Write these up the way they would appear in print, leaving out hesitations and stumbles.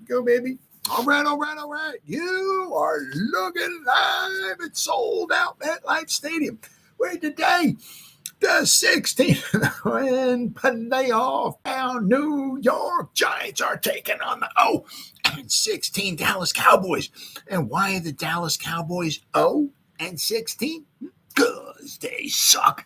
Go, baby. All right. You are looking live at sold out MetLife Stadium, where today the 16th in playoff down New York Giants are taking on the 0-16 Dallas Cowboys. And why are the Dallas Cowboys 0-16? Because they suck.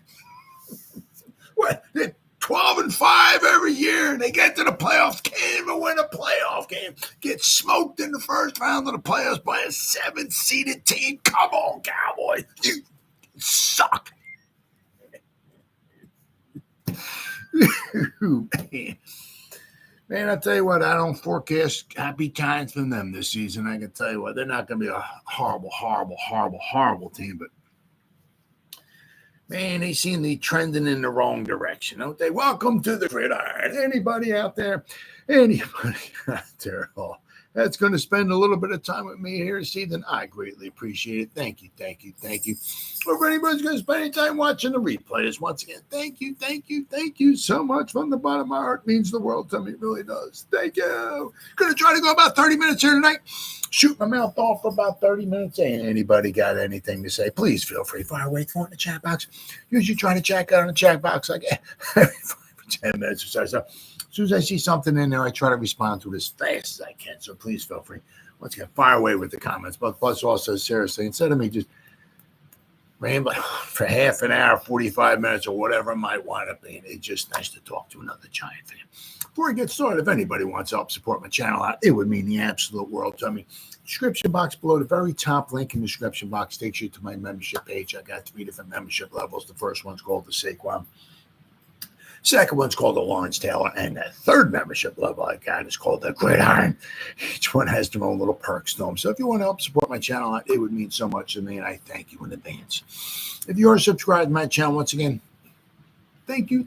What? They're 12-5 every year, and they get to the playoffs, can't even win a playoff game. Get smoked in the first round of the playoffs by a 7-seeded team. Come on, Cowboys. You suck. Man, I tell you what, I don't forecast happy times from them this season. I can tell you what, they're not going to be a horrible team, but man, they seem to be trending in the wrong direction, don't they? Welcome to the Gridiron. Anybody out there that's going to spend a little bit of time with me here this evening, I greatly appreciate it. Thank you. Or anybody's going to spend any time watching the replays, once again, thank you so much from the bottom of my heart. It means the world to me. It really does. Thank you. Going to try to go about 30 minutes here tonight. Shoot my mouth off for about 30 minutes. Anybody got anything to say, please feel free. Fire away for it in the chat box. Usually try to check out in the chat box like every 5 or 10 minutes or so. So as soon as I see something in there, I try to respond to it as fast as I can. So please feel free. Once again, fire away with the comments. But plus also, seriously, instead of me just rambling for half an hour, 45 minutes, or whatever it might wind up being, it's just nice to talk to another Giant fan. Before I get started, if anybody wants to help support my channel out, it would mean the absolute world to me. Description box below, the very top link in the description box takes you to my membership page. I got 3 different membership levels. The first one's called the Saquon. Second one's called the Lawrence Taylor, and the third membership level I got is called the Gridiron. Each one has their own little perks to them. So if you want to help support my channel, it would mean so much to me, and I thank you in advance. If you are subscribed to my channel, once again, thank you.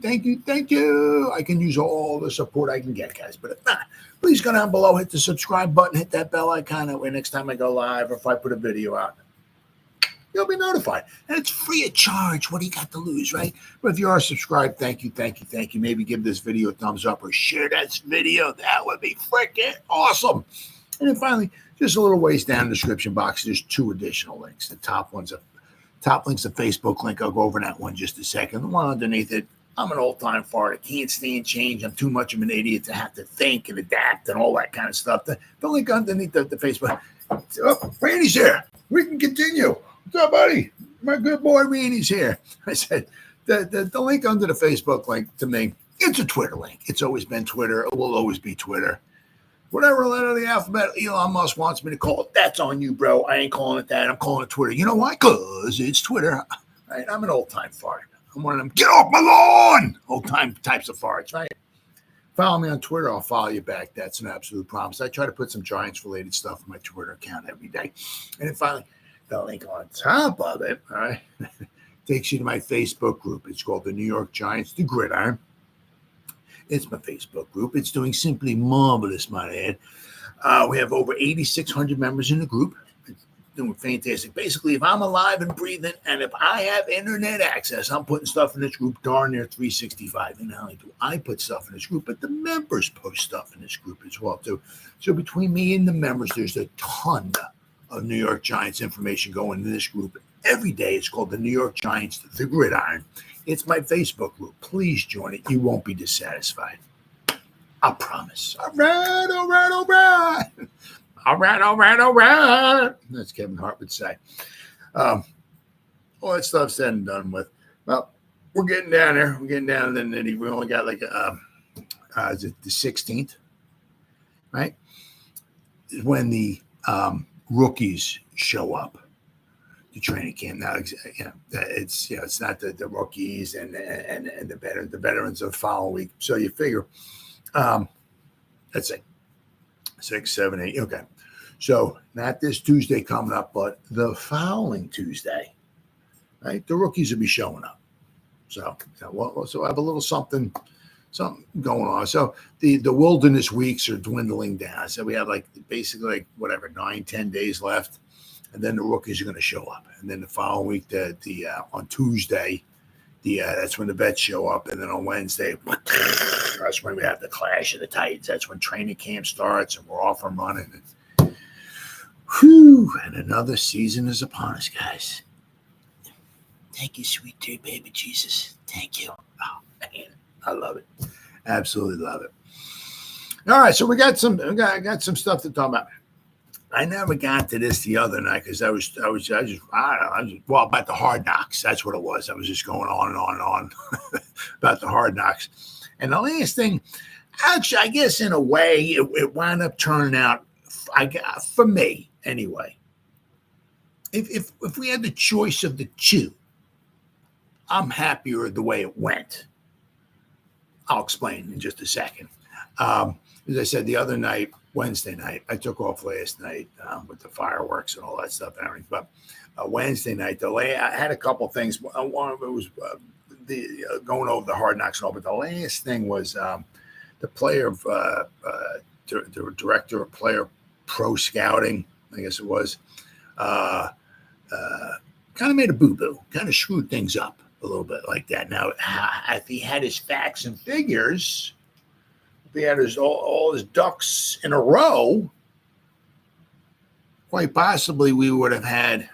I can use all the support I can get, guys. But if not, please go down below, hit the subscribe button, hit that bell icon. That way next time I go live or if I put a video out, you'll be notified. And it's free of charge. What do you got to lose, right? But if you are subscribed, thank you. Maybe give this video a thumbs up or share that video. That would be freaking awesome. And then finally, just a little ways down in the description box, there's 2 additional links. The top link's a Facebook link. I'll go over that one in just a second. The one underneath it, I'm an old-time fart. I can't stand change. I'm too much of an idiot to have to think and adapt and all that kind of stuff. The link underneath the Facebook. Oh, Randy's here. We can continue. What's up, buddy? My good boy Randy's here. I said the link under the Facebook link to me, it's a Twitter link. It's always been Twitter. It will always be Twitter. Whatever letter of the alphabet Elon Musk wants me to call it, that's on you, bro. I ain't calling it that. I'm calling it Twitter. You know why? Because it's Twitter. Right? I'm an old-time fart. I'm one of them, get off my lawn, old-time types of farts, right? Follow me on Twitter. I'll follow you back. That's an absolute promise. I try to put some Giants-related stuff on my Twitter account every day. And then finally, the link on top of it, all right, takes you to my Facebook group. It's called the New York Giants, the Gridiron. It's my Facebook group. It's doing simply marvelous, might add. We have over 8,600 members in the group. It's doing fantastic. Basically, if I'm alive and breathing and if I have internet access, I'm putting stuff in this group darn near 365. And not only do I put stuff in this group, but the members post stuff in this group as well, too. So between me and the members, there's a ton of New York Giants information going into this group every day. It's called the New York Giants, the Gridiron. It's my Facebook group. Please join it. You won't be dissatisfied. I promise. All right. All right. That's Kevin Hart would say. All that stuff said and done with. Well, we're getting down there. We're getting down, and then we only got like is it the 16th, right? When the rookies show up to training camp. Now, it's not the rookies and the veterans of the following week. So you figure, let's say 6, 7, 8. Okay, so not this Tuesday coming up, but the following Tuesday, right? The rookies will be showing up. So I have a little something going on. So the wilderness weeks are dwindling down. So we have basically 9-10 days left, and then the rookies are going to show up. And then the following week, on Tuesday, that's when the bets show up. And then on Wednesday, that's when we have the clash of the Titans. That's when training camp starts and we're off and running. Whew, and another season is upon us, guys. Thank you, sweet dear baby Jesus. Thank you. Oh, man, I love it. Absolutely love it. All right, so we got some stuff to talk about. I never got to this the other night because I was just about the Hard Knocks. That's what it was. I was just going on and on and on about the Hard Knocks. And the last thing, actually, I guess in a way, it wound up turning out, for me anyway. If we had the choice of the two, I'm happier the way it went. I'll explain in just a second. As I said the other night, Wednesday night, I took off last night with the fireworks and all that stuff and everything. But Wednesday night, I had a couple things. One of it was going over the Hard Knocks and all. But the last thing was the player of the director of player pro scouting, I guess it was, kind of made a boo-boo, kind of screwed things up a little bit like that. Now, if he had his facts and figures, if he had all his ducks in a row, quite possibly we would have had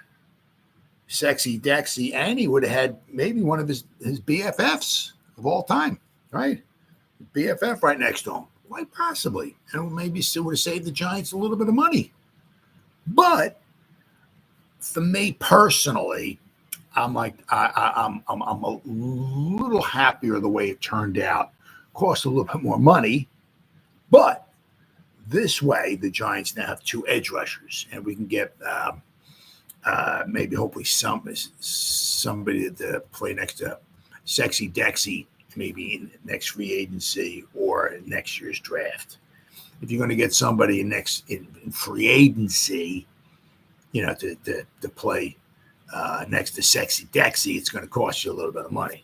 Sexy Dexy, and he would have had maybe one of his BFFs of all time, right? BFF right next to him, quite possibly. And maybe still would have saved the Giants a little bit of money. But for me personally, I'm a little happier the way it turned out. Cost a little bit more money, but this way the Giants now have two edge rushers, and we can get maybe hopefully somebody to play next to Sexy Dexy, maybe in next free agency or next year's draft. If you're going to get somebody in free agency, to play next to Sexy Dexy, it's going to cost you a little bit of money.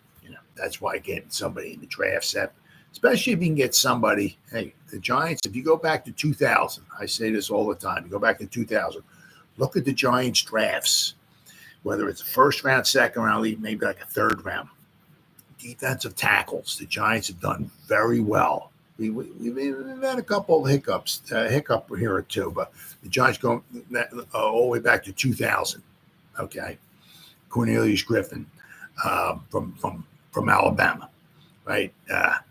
That's why getting somebody in the draft set, especially if you can get somebody. Hey, the Giants, if you go back to 2000, I say this all the time, you go back to 2000, look at the Giants drafts, whether it's a first round, second round, maybe like a third round. Defensive tackles, the Giants have done very well. We've had a couple of hiccup here or two, but the Giants go all the way back to 2000. Okay, Cornelius Griffin from Alabama, right?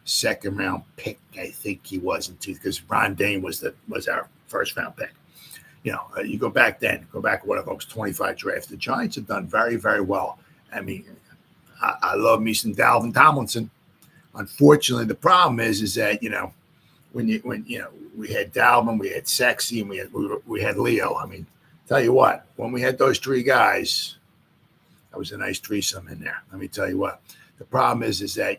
Second round pick, I think he was because Ron Dane was our first round pick. You go back whatever it was, 25 drafts. The Giants have done very, very well. I mean, I love me some Dalvin Tomlinson. Unfortunately, the problem is that when we had Dalvin, we had Sexy, and we had Leo. I mean, tell you what, when we had those three guys, that was a nice threesome in there. Let me tell you what. The problem is that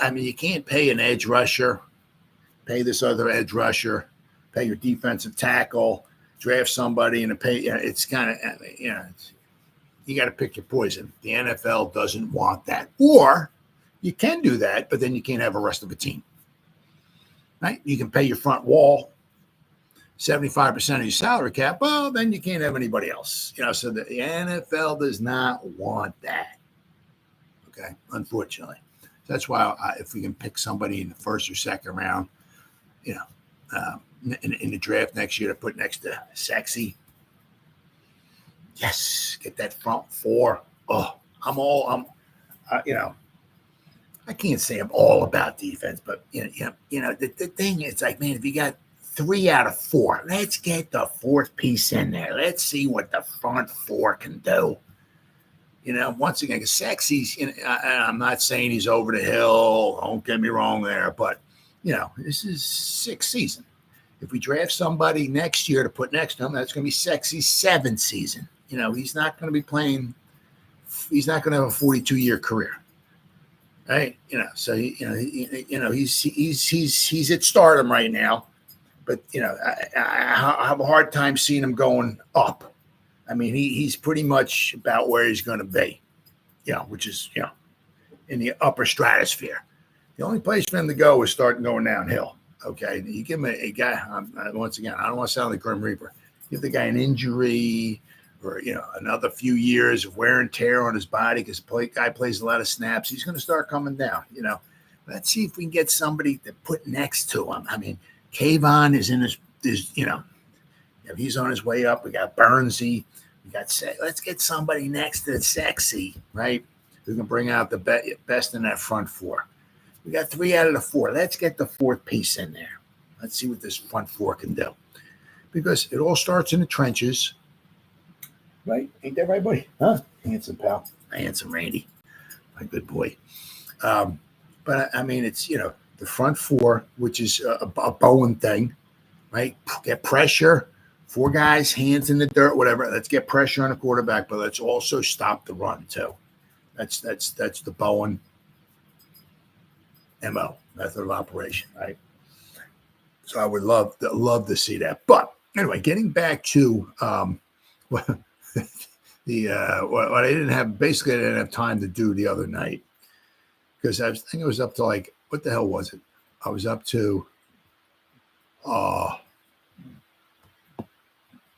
I mean, you can't pay an edge rusher, pay this other edge rusher, pay your defensive tackle, draft somebody, and pay. It's kind of you got to pick your poison. The NFL doesn't want that. Or you can do that, but then you can't have the rest of the team. Right? You can pay your front wall 75% of your salary cap. Well, then you can't have anybody else. So the NFL does not want that. Okay, unfortunately. That's why if we can pick somebody in the first or second round, in the draft next year to put next to Sexy. Yes, get that front four. Oh, I can't say I'm all about defense, but the thing is, like, man, if you got 3 out of 4, let's get the fourth piece in there. Let's see what the front four can do. Once again, Sexy's. I'm not saying he's over the hill. Don't get me wrong there, but this is 6th season. If we draft somebody next year to put next to him, that's going to be Sexy's 7th season. He's not going to be playing. He's not going to have a 42-year career, right? So he's at stardom right now, but I have a hard time seeing him going up. I mean, he's pretty much about where he's going to be, which is in the upper stratosphere. The only place for him to go is starting going downhill. Okay, you give him a guy. Once again, I don't want to sound like Grim Reaper. Give the guy an injury. or another few years of wear and tear on his body because guy plays a lot of snaps, he's going to start coming down. Let's see if we can get somebody to put next to him. I mean, Kayvon is in his he's on his way up. We got Burnsy. Let's get somebody next to Sexy, right? Who can bring out the best in that front four. We got 3 out of the 4. Let's get the 4th piece in there. Let's see what this front 4 can do. Because it all starts in the trenches. Right? Ain't that right, buddy? Huh? Handsome pal. Handsome Randy. My good boy. But I mean, it's, the front 4, which is a Bowen thing, right? Get pressure. 4 guys, hands in the dirt, whatever. Let's get pressure on the quarterback, but let's also stop the run too. That's the Bowen MO, method of operation, right? So I would love to see that. But anyway, getting back to what I didn't have time to do the other night because I think it was up to what the hell was it? I was up to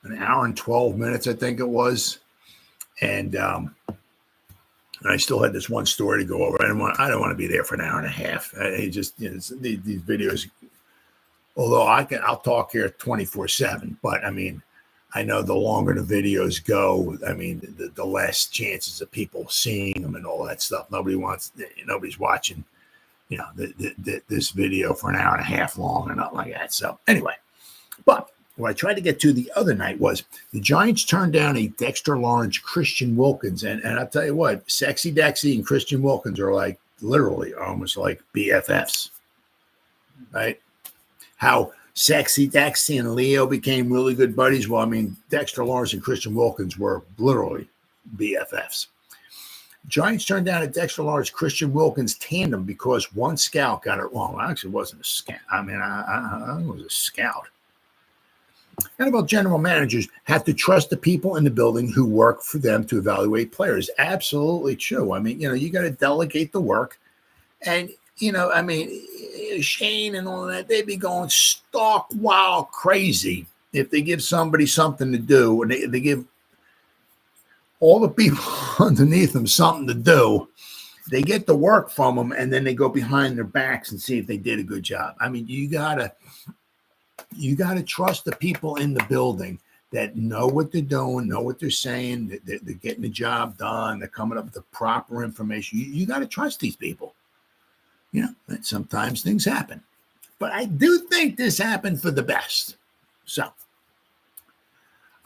an hour and 12 minutes, I think it was. And I still had this one story to go over. I don't want to be there for an hour and a half. These videos, although I'll talk here 24/7, but I mean, I know the longer the videos go, I mean, the less chances of people seeing them and all that stuff. Nobody's watching, this video for an hour and a half long or nothing like that. So anyway, but what I tried to get to the other night was the Giants turned down a Dexter Lawrence, Christian Wilkins. And I'll tell you what, Sexy Dexy and Christian Wilkins are literally almost like BFFs, right? How Sexy Dexy and Leo became really good buddies. Well, I mean, Dexter Lawrence and Christian Wilkins were literally BFFs. Giants turned down a Dexter Lawrence, Christian Wilkins tandem because one scout got it wrong. Actually, it wasn't a scout. I mean, I it was a scout. NFL general managers have to trust the people in the building who work for them to evaluate players. Absolutely true. I mean, you got to delegate the work. And, I mean, Shane and all that, they'd be going stark wild crazy if they give somebody something to do and they give all the people underneath them something to do. They get the work from them and then they go behind their backs and see if they did a good job. I mean, you got to trust the people in the building that know what they're doing, know what they're saying, they're getting the job done, they're coming up with the proper information. You got to trust these people. And sometimes things happen. But I do think this happened for the best. So,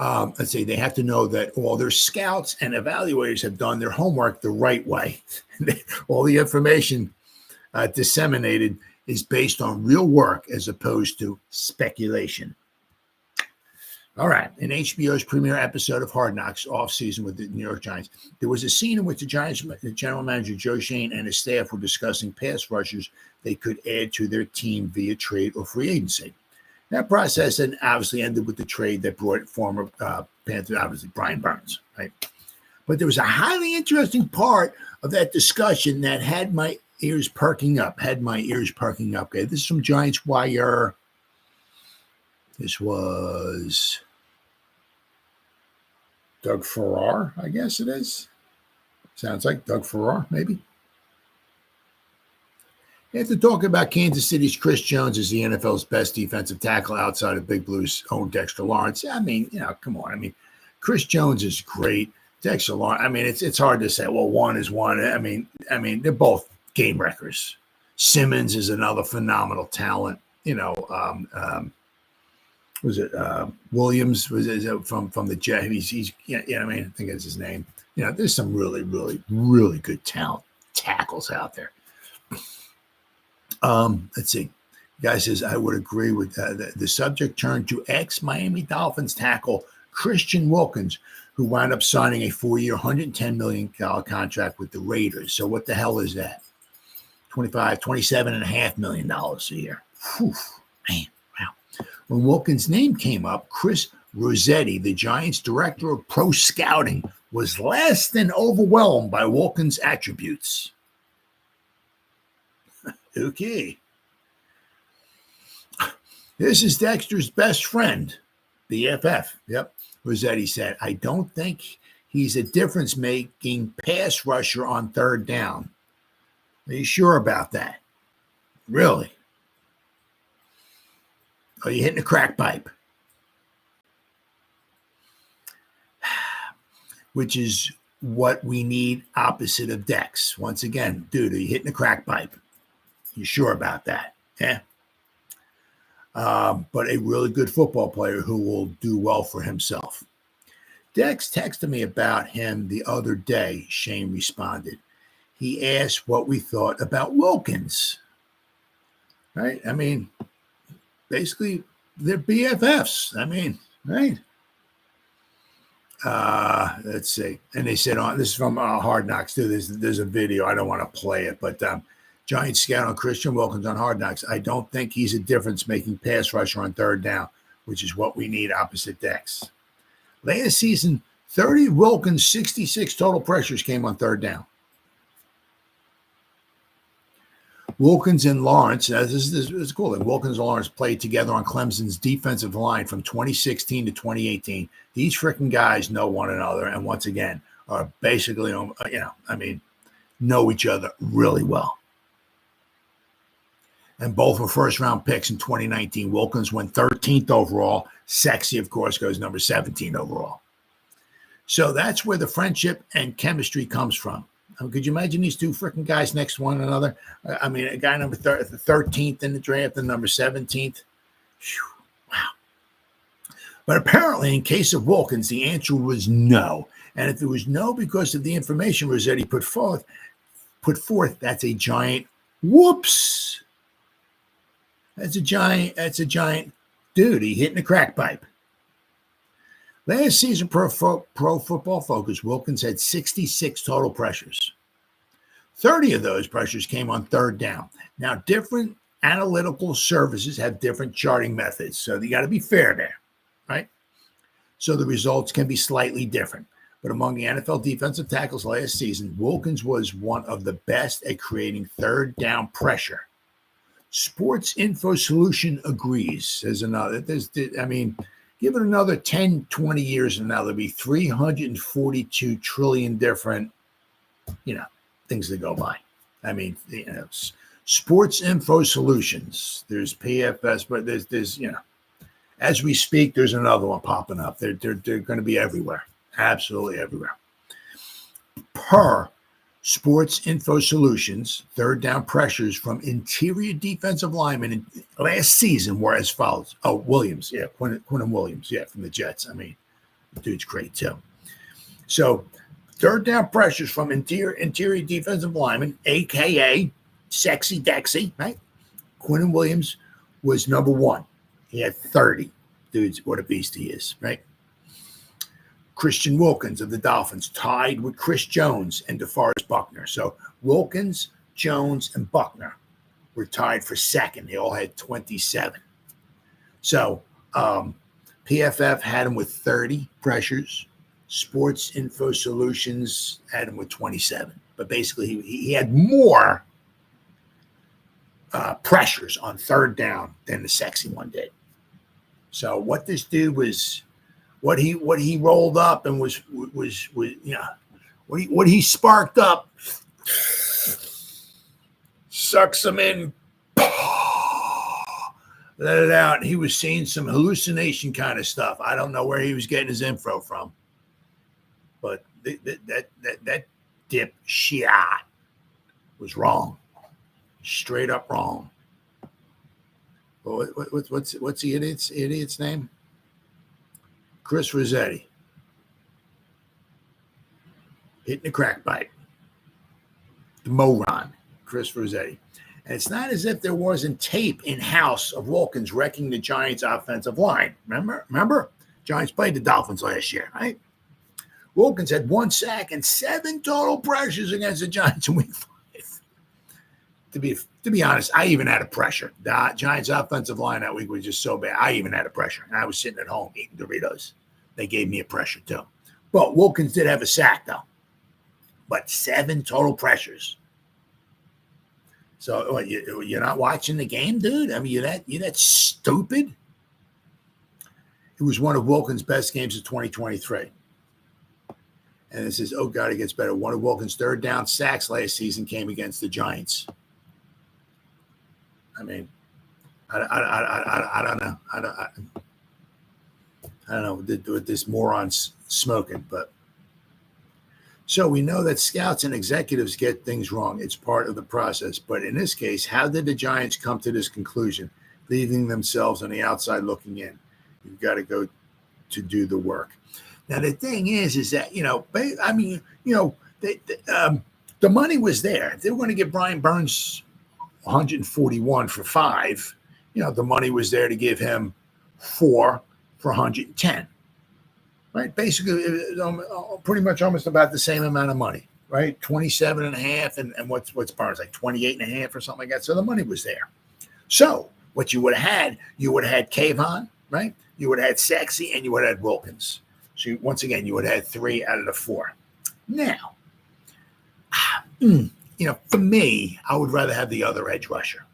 let's see, they have to know that all their scouts and evaluators have done their homework the right way. All the information disseminated is based on real work as opposed to speculation. All right. In HBO's premiere episode of Hard Knocks offseason with the New York Giants, there was a scene in which the Giants general manager Joe Schoen and his staff were discussing pass rushers they could add to their team via trade or free agency. That process then obviously ended with the trade that brought former Panther, obviously Brian Burns, right? But there was a highly interesting part of that discussion that had my ears perking up. Okay, this is from Giants Wire. This was Doug Farrar, I guess it is. Sounds like Doug Farrar, maybe. After talking about Kansas City's Chris Jones as the NFL's best defensive tackle outside of Big Blue's own Dexter Lawrence, I mean, come on. I mean, Chris Jones is great. Dexter Lawrence, I mean, it's hard to say, well, one is one. I mean, they're both game wreckers. Simmons is another phenomenal talent. Was it Williams? Was it from the Jet? He's I mean, I think that's his name. There's some really, really, really good talent tackles out there. Let's see. The guy says, I would agree with the subject turned to ex-Miami Dolphins tackle Christian Wilkins, who wound up signing a 4-year, $110 million contract with the Raiders. So what the hell is that? $27.5 million a year. Whew, man, wow. When Wilkins' name came up, Chris Rossetti, the Giants' director of pro scouting, was less than overwhelmed by Wilkins' attributes. Okay. This is Dexter's best friend, BFF. Yep. Rossetti said, I don't think he's a difference-making pass rusher on third down. Are you sure about that? Really? Are you hitting a crack pipe? Which is what we need opposite of Dex. Once again, dude, are you hitting a crack pipe? You sure about that? Yeah. But a really good football player who will do well for himself. Dex texted me about him the other day, Shane responded. He asked what we thought about Wilkins. Right? I mean, basically, they're BFFs. I mean, right? Let's see. And they said, this is from Hard Knocks, too. There's a video. I don't want to play it, but Giant scout on Christian Wilkins on Hard Knocks. I don't think he's a difference-making pass rusher on third down, which is what we need opposite Dex. Last season, 30 Wilkins, 66 total pressures came on third down. Wilkins and Lawrence, this is cool. Wilkins and Lawrence played together on Clemson's defensive line from 2016 to 2018. These freaking guys know one another, and once again, are basically, know each other really well. And both were first-round picks in 2019. Wilkins went 13th overall. Sexy, of course, goes number 17 overall. So that's where the friendship and chemistry comes from. Could you imagine these two freaking guys next to one another? I mean, a guy number 13th in the draft and number 17th. Whew, wow. But apparently, in case of Wilkins, the answer was no. And if it was no because of the information Rossetti put forth, that's a giant whoops. That's a giant dude. He hitting a crack pipe. Last season, Pro Football Focus, Wilkins had 66 total pressures. 30 of those pressures came on third down. Now, different analytical services have different charting methods, so you got to be fair there, right? So the results can be slightly different. But among the NFL defensive tackles last season, Wilkins was one of the best at creating third down pressure. Sports Info Solution agrees. Says another. Give it another 10, 20 years from now, there'll be 342 trillion different, things to go by. I mean, Sports Info Solutions. There's PFS, but there's as we speak, there's another one popping up. They're going to be everywhere, absolutely everywhere. Per Sports Info Solutions, third down pressures from interior defensive linemen in last season were as follows. Oh, Williams, yeah, Quinton Williams, yeah, from the Jets. I mean, the dude's great too. So, third down pressures from interior defensive linemen, aka Sexy Dexy, right? Quinton Williams was number one. He had 30. Dudes, what a beast he is, right? Christian Wilkins of the Dolphins tied with Chris Jones and DeForest Buckner. So Wilkins, Jones, and Buckner were tied for second. They all had 27. So PFF had him with 30 pressures. Sports Info Solutions had him with 27. But basically, he had more pressures on third down than the sexy one did. So what this dude was... What he rolled up and was what he sparked up, sucks him in, let it out. He was seeing some hallucination kind of stuff. I don't know where he was getting his info from, but that dip shot was wrong, straight up wrong. What's the idiot's name? Chris Rossetti. Hitting the crack pipe. The moron, Chris Rossetti. And it's not as if there wasn't tape in-house of Wilkins wrecking the Giants' offensive line. Remember? Giants played the Dolphins last year, right? Wilkins had 1 sack and 7 total pressures against the Giants in week 5. To be honest, I even had a pressure. The Giants' offensive line that week was just so bad. I even had a pressure. And I was sitting at home eating Doritos. They gave me a pressure too. But Wilkins did have a sack though. But 7 total pressures. So you're not watching the game, dude? I mean, you're that stupid? It was one of Wilkins' best games of 2023. And it says, oh, God, it gets better. One of Wilkins' third down sacks last season came against the Giants. I mean, I don't know. I don't know what this moron's smoking, but. So we know that scouts and executives get things wrong. It's part of the process. But in this case, how did the Giants come to this conclusion, leaving themselves on the outside looking in? You've got to go to do the work. Now, the thing is that, the money was there. They were going to give Brian Burns 141 for 5. The money was there to give him 4 for 110. Right, basically, it was pretty much almost about the same amount of money, right? 27 and a half, and what's Barnes, like 28 and a half or something like that. So the money was there. So what you would have had Kayvon, right? You would have had Sexy, and you would have had Wilkins. So once again, you would have had 3 out of the 4. Now, for me, I would rather have the other edge rusher.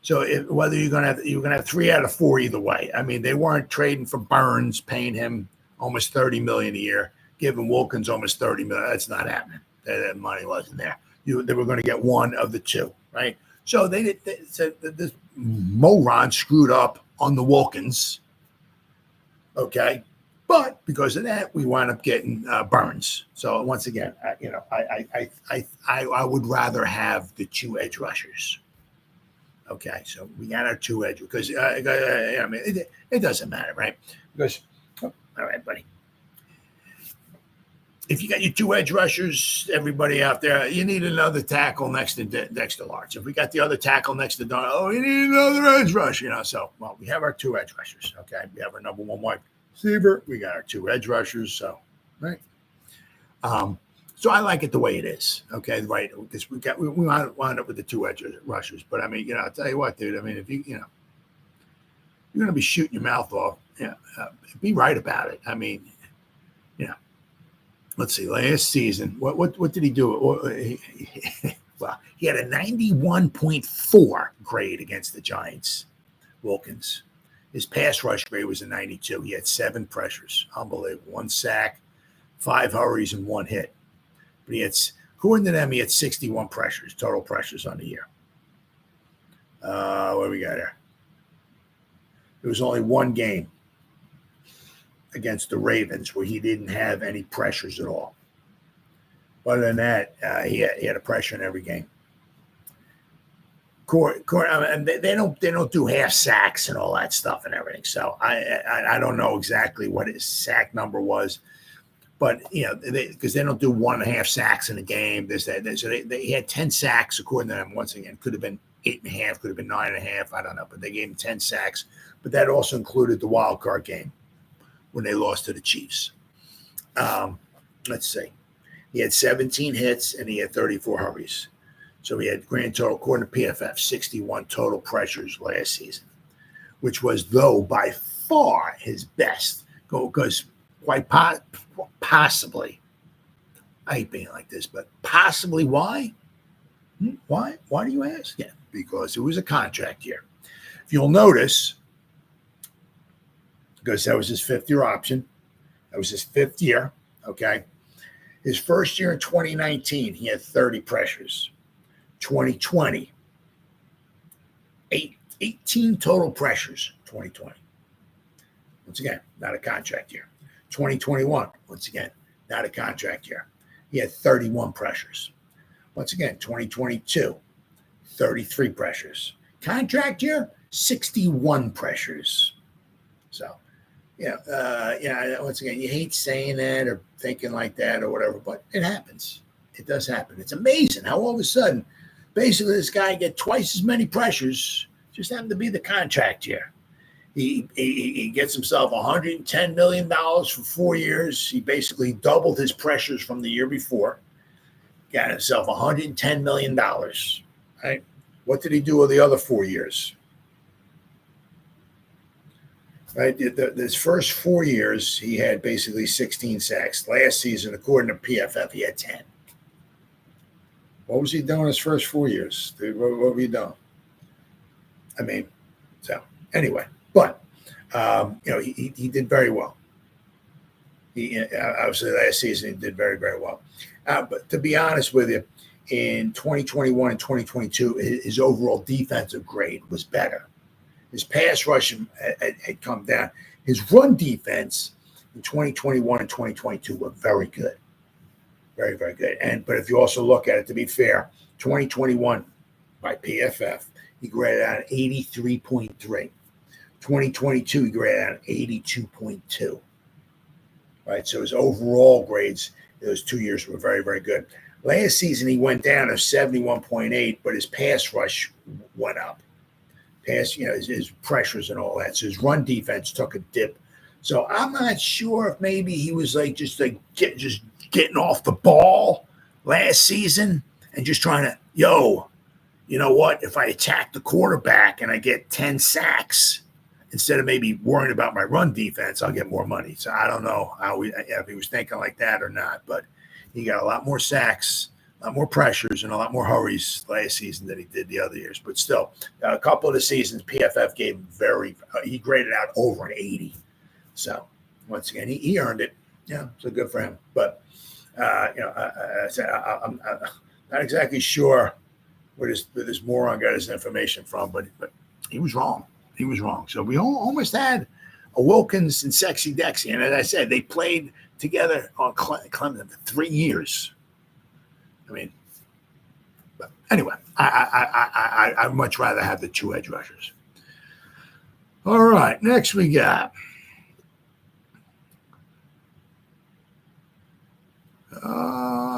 So whether you're gonna have 3 out of 4 either way. I mean, they weren't trading for Burns, paying him almost $30 million a year, giving Wilkins almost $30 million. That's not happening. That money wasn't there. They were going to get one of the two, right? So this moron screwed up on the Wilkins, okay? But because of that, we wound up getting Burns. So once again, I would rather have the 2 edge rushers. Okay, so we got our 2 edge because it doesn't matter, right? Because all right, buddy. If you got your 2 edge rushers, everybody out there, you need another tackle next to Dexter Lawrence. If we got the other tackle next to Don, you need another edge rusher, So, well, we have our 2 edge rushers, okay? We have our number 1 wide receiver. We got our 2 edge rushers, so, right? So I like it the way it is, okay? Right, because we wound up with the 2 edge rushers. But, I mean, I'll tell you what, dude. I mean, if you're going to be shooting your mouth off, be right about it. I mean, let's see. Last season, what did he do? Well, he had a 91.4 grade against the Giants. Wilkins, his pass rush grade was a 92. He had 7 pressures, unbelievable. 1 sack, 5 hurries, and 1 hit. But according to them, he had 61 pressures, total pressures on the year. What do we got here? There was only 1 game against the Ravens where he didn't have any pressures at all. Other than that, he had a pressure in every game. And they don't do half sacks and all that stuff and everything. So I don't know exactly what his sack number was, but because they don't do 1.5 sacks in a game. So he had 10 sacks according to them. Once again, could have been 8.5, could have been 9.5. I don't know, but they gave him 10 sacks. But that also included the wild card game when they lost to the Chiefs. Let's see. He had 17 hits and he had 34 hurries. So he had grand total, according to PFF, 61 total pressures last season, which was, though, by far his best. Because quite possibly, I hate being like this, but possibly why? Why? Why do you ask? Yeah, because it was a contract year. If you'll notice, because that was his 5th-year option. That was his 5th year, okay? His first year in 2019, he had 30 pressures. 2020, 18 total pressures, 2020. Once again, not a contract year. 2021, once again, not a contract year. He had 31 pressures. Once again, 2022, 33 pressures. Contract year, 61 pressures. So, once again, you hate saying that or thinking like that or whatever, but it happens. It does happen. It's amazing how all of a sudden, basically, this guy get twice as many pressures, just happened to be the contract year. He gets himself $110 million for 4 years. He basically doubled his pressures from the year before. Got himself $110 million. Right? What did he do with the other 4 years? Right, his first 4 years, he had basically 16 sacks. Last season, according to PFF, he had 10. What was he doing his first 4 years? What were you doing? I mean, so anyway, but He did very well. Obviously last season he did very, very well. But to be honest with you, in 2021 and 2022, his overall defensive grade was better. His pass rush had come down. His run defense in 2021 and 2022 were very good. Very, very good. But if you also look at it, to be fair, 2021 by PFF, he graded out 83.3. 2022, he graded out 82.2. Right, so his overall grades those 2 years were very, very good. Last season, he went down to 71.8, but his pass rush went up. His pressures and all that. So his run defense took a dip. So I'm not sure if maybe he was getting off the ball last season and just trying to, you know what? If I attack the quarterback and I get 10 sacks, instead of maybe worrying about my run defense, I'll get more money. So I don't know if he was thinking like that or not, but he got a lot more sacks, a lot more pressures, and a lot more hurries last season than he did the other years. But still, a couple of the seasons, PFF gave him he graded out over an 80. So once again, he earned it. Yeah, so good for him. But, I'm not exactly sure where this moron got his information from, but he was wrong. He was wrong. So we almost had a Wilkins and Sexy Dexy. And as I said, they played together on Clemson for 3 years. I mean, but anyway, I'd much rather have the two edge rushers. All right, next we got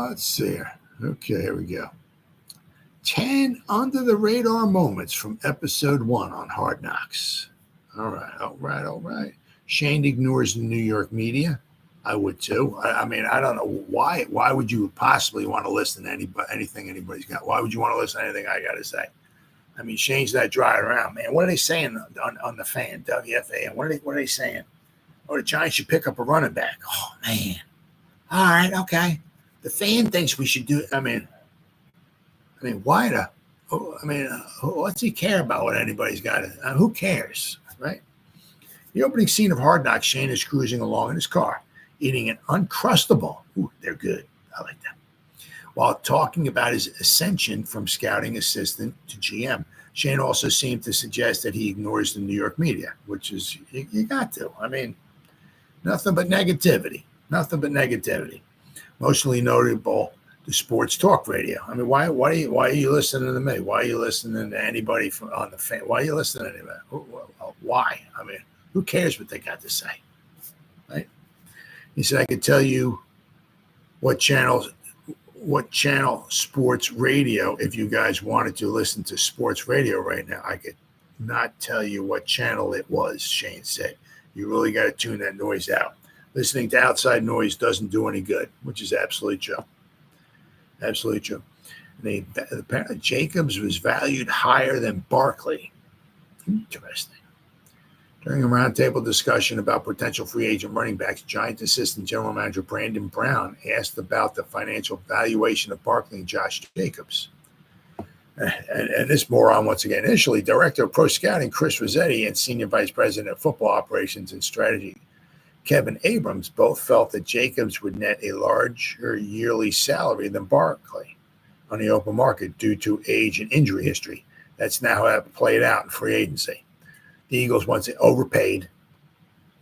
let's see here. Okay, here we go. 10 under-the-radar moments from episode 1 on Hard Knocks. All right. Shane ignores the New York media. I would too. I mean, I don't know why. Why would you possibly want to listen to anything anybody's got? Why would you want to listen to anything I got to say? I mean, Shane's that dry around, man. What are they saying on the fan, WFAN? What are they saying? Oh, the Giants should pick up a running back. Oh, man. All right, okay. The fan thinks we should do it. I mean, why what's he care about what anybody's got? Who cares, right? The opening scene of Hard Knocks, Shane is cruising along in his car, eating an Uncrustable. Ooh, they're good. I like them. While talking about his ascension from scouting assistant to GM, Shane also seemed to suggest that he ignores the New York media, which is, you got to. I mean, nothing but negativity. Mostly notable, the sports talk radio. I mean, why are you listening to me? Why are you listening to anybody on the fan? Why are you listening to anybody? Why? I mean, who cares what they got to say, right? He said, I could tell you what channel sports radio, if you guys wanted to listen to sports radio right now. I could not tell you what channel it was, Shane said. You really got to tune that noise out. Listening to outside noise doesn't do any good, which is absolutely true. Absolutely true. Apparently, Jacobs was valued higher than Barkley. Interesting. During a roundtable discussion about potential free agent running backs, Giants assistant general manager Brandon Brown asked about the financial valuation of Barkley and Josh Jacobs. And this moron, once again, initially, director of pro scouting Chris Rossetti and senior vice president of football operations and strategy Kevin Abrams both felt that Jacobs would net a larger yearly salary than Barkley on the open market due to age and injury history. That's now played out in free agency. The Eagles once overpaid,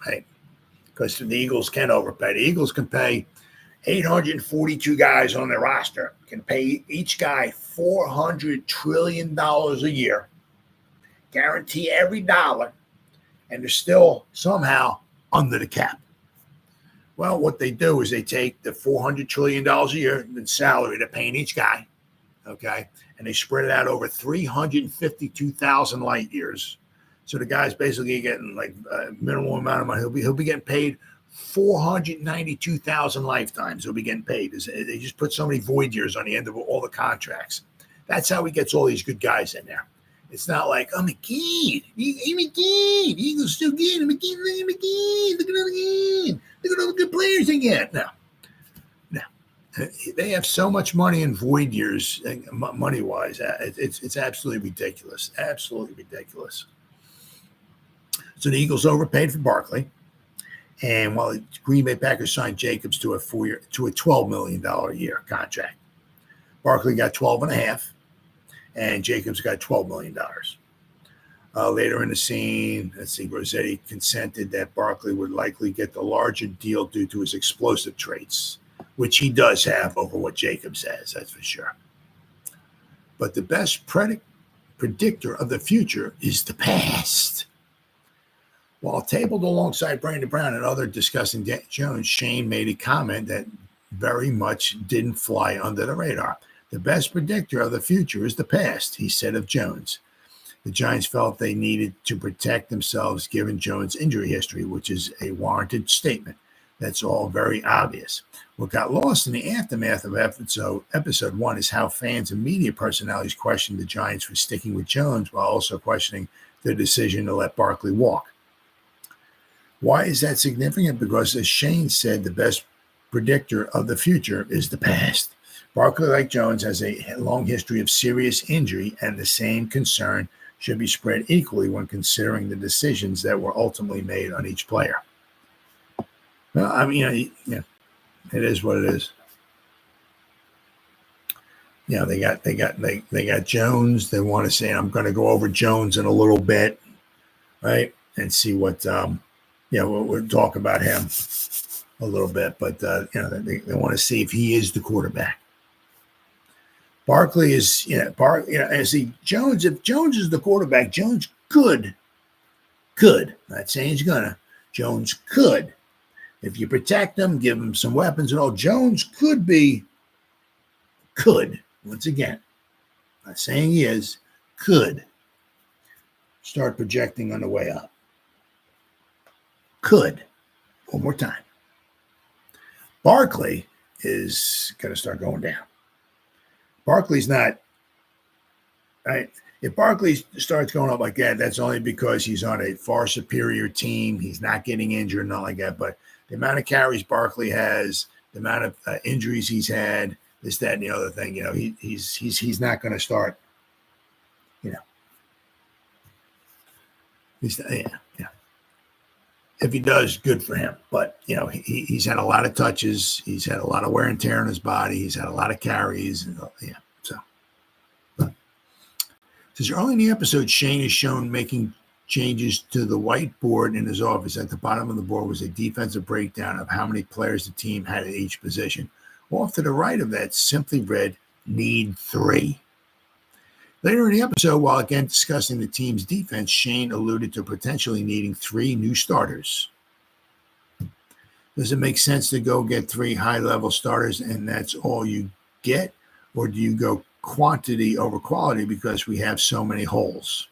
right? Because the Eagles can overpay. The Eagles can pay 842 guys on their roster, can pay each guy $400 trillion a year, guarantee every dollar, and they're still somehow under the cap. Well, what they do is they take the $400 trillion a year in salary they're paying each guy, okay, and they spread it out over 352,000 light years. So the guy's basically getting like a minimal amount of money. He'll be getting paid 492,000 lifetimes. He'll be getting paid. They just put so many void years on the end of all the contracts. That's how he gets all these good guys in there. It's not like, oh, McGee. The Eagles still good. McGee. Look at McGee. Look at all the good players they get. No. They have so much money in void years, money-wise. It's absolutely ridiculous. Absolutely ridiculous. So the Eagles overpaid for Barkley. And while the Green Bay Packers signed Jacobs to a $12 million a year contract, Barkley got 12 and a half, and Jacobs got $12 million. Later in the scene, Rossetti consented that Barkley would likely get the larger deal due to his explosive traits, which he does have over what Jacobs has, that's for sure. But the best predictor of the future is the past. While tabled alongside Brandon Brown and other discussing Jones, Shane made a comment that very much didn't fly under the radar. The best predictor of the future is the past, he said of Jones. The Giants felt they needed to protect themselves given Jones' injury history, which is a warranted statement. That's all very obvious. What got lost in the aftermath of episode 1 is how fans and media personalities questioned the Giants for sticking with Jones while also questioning their decision to let Barkley walk. Why is that significant? Because, as Shane said, the best predictor of the future is the past. Barkley, like Jones, has a long history of serious injury, and the same concern should be spread equally when considering the decisions that were ultimately made on each player. Well, I mean, it is what it is. They got Jones. They want to say, I'm going to go over Jones in a little bit, right, and see what. We'll talk about him a little bit, but they want to see if he is the quarterback. Barkley is, see, Jones. If Jones is the quarterback, Jones could. Not saying he's gonna. Jones could, if you protect him, give him some weapons and all. Jones could. Once again, not saying he is. Could start projecting on the way up. Could. One more time. Barkley is going to start going down. Barkley's not, right? If Barkley starts going up like that, that's only because he's on a far superior team. He's not getting injured, not like that. But the amount of carries Barkley has, the amount of injuries he's had, this, that, and the other thing, he's not going to start, He's If he does, good for him. But, he's had a lot of touches. He's had a lot of wear and tear on his body. He's had a lot of carries. Since early in the episode, Shane is shown making changes to the whiteboard in his office. At the bottom of the board was a defensive breakdown of how many players the team had at each position. Off to the right of that simply read, need 3. Later in the episode, while again discussing the team's defense, Shane alluded to potentially needing 3 new starters. Does it make sense to go get 3 high-level starters and that's all you get? Or do you go quantity over quality because we have so many holes?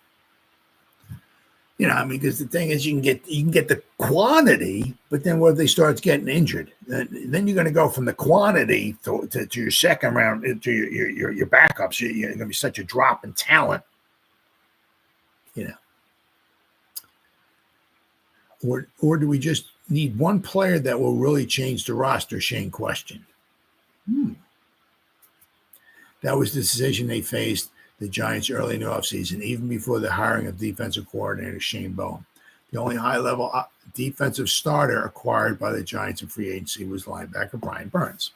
Because the thing is, you can get the quantity, but then what if they start getting injured? Then you're going to go from the quantity to your second round, to your backups. You're going to be such a drop in talent, Or do we just need one player that will really change the roster? Shane questioned. That was the decision they faced the Giants early in the offseason, even before the hiring of defensive coordinator Shane Bowen. The only high-level defensive starter acquired by the Giants in free agency was linebacker Brian Burns.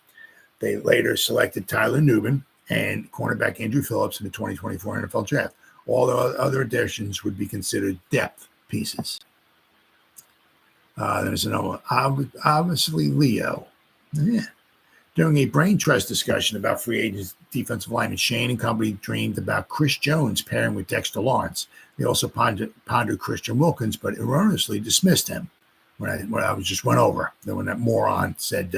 They later selected Tyler Nubin and cornerback Andrew Phillips in the 2024 NFL Draft. All the other additions would be considered depth pieces. There's another one. Obviously, Leo. During a brain trust discussion about free agents defensive lineman, Shane and company dreamed about Chris Jones pairing with Dexter Lawrence. They also pondered Christian Wilkins, but erroneously dismissed him when I just went over. Then when that moron said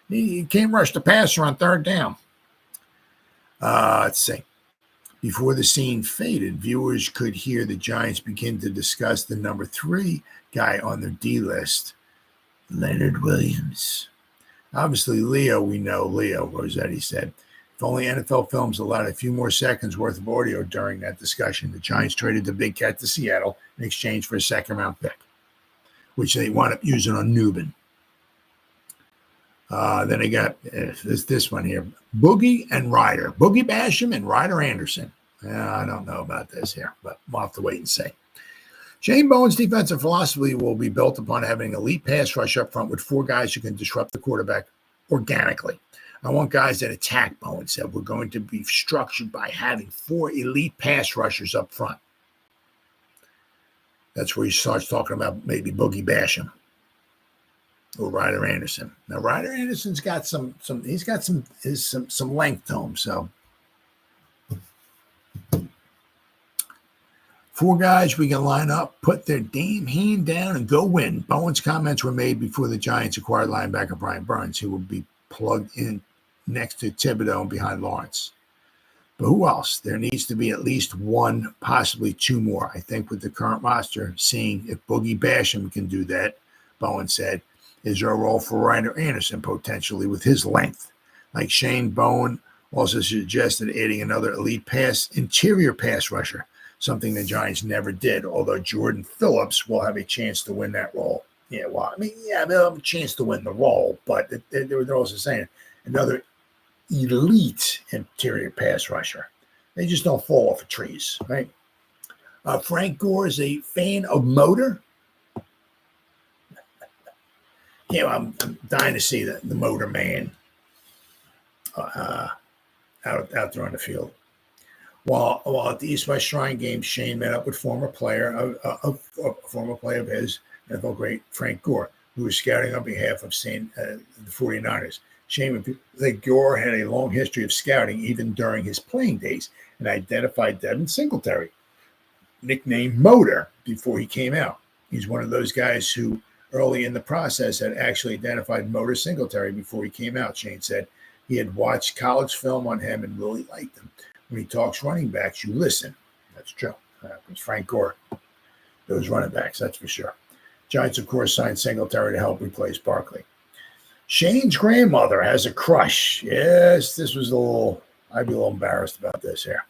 he can't rush the passer on third down. Let's see. Before the scene faded, viewers could hear the Giants begin to discuss the number 3 guy on their D list, Leonard Williams. Obviously, Leo, we know Leo, Rossetti said. If only NFL Films allowed a few more seconds worth of audio during that discussion, the Giants traded the Big Cat to Seattle in exchange for a second-round pick, which they wound up using on Nubin. Then they got this one here, Boogie and Ryder. Boogie Basham and Ryder Anderson. I don't know about this here, but we'll have to wait and see. Shane Bowen's defensive philosophy will be built upon having an elite pass rush up front with 4 guys who can disrupt the quarterback organically. I want guys that attack, Bowen said. We're going to be structured by having 4 elite pass rushers up front. That's where he starts talking about maybe Boogie Basham or Ryder Anderson. Now, Ryder Anderson's got some length to him, so 4 guys we can line up, put their damn hand down, and go win. Bowen's comments were made before the Giants acquired linebacker Brian Burns, who will be plugged in next to Thibodeau and behind Lawrence. But who else? There needs to be at least 1, possibly 2 more. I think with the current roster, seeing if Boogie Basham can do that, Bowen said, is there a role for Ryder Anderson potentially with his length? Like Shane, Bowen also suggested adding another elite interior pass rusher, something the Giants never did, although Jaelan Phillips will have a chance to win that role. Yeah, well, they'll have a chance to win the role, but they're also saying another elite interior pass rusher. They just don't fall off of trees, right? Frank Gore is a fan of Motor. Yeah, I'm dying to see the Motor Man out there on the field. While at the East-West Shrine game, Shane met up with former player of his, NFL great Frank Gore, who was scouting on behalf of the 49ers. Shane would think Gore had a long history of scouting even during his playing days and identified Devin Singletary, nicknamed Motor, before he came out. He's one of those guys who early in the process had actually identified Motor Singletary before he came out, Shane said. He had watched college film on him and really liked him. When he talks running backs, you listen. That's true. It's Frank Gore. Those running backs, that's for sure. Giants, of course, signed Singletary to help replace Barkley. Shane's grandmother has a crush. Yes, I'd be a little embarrassed about this here.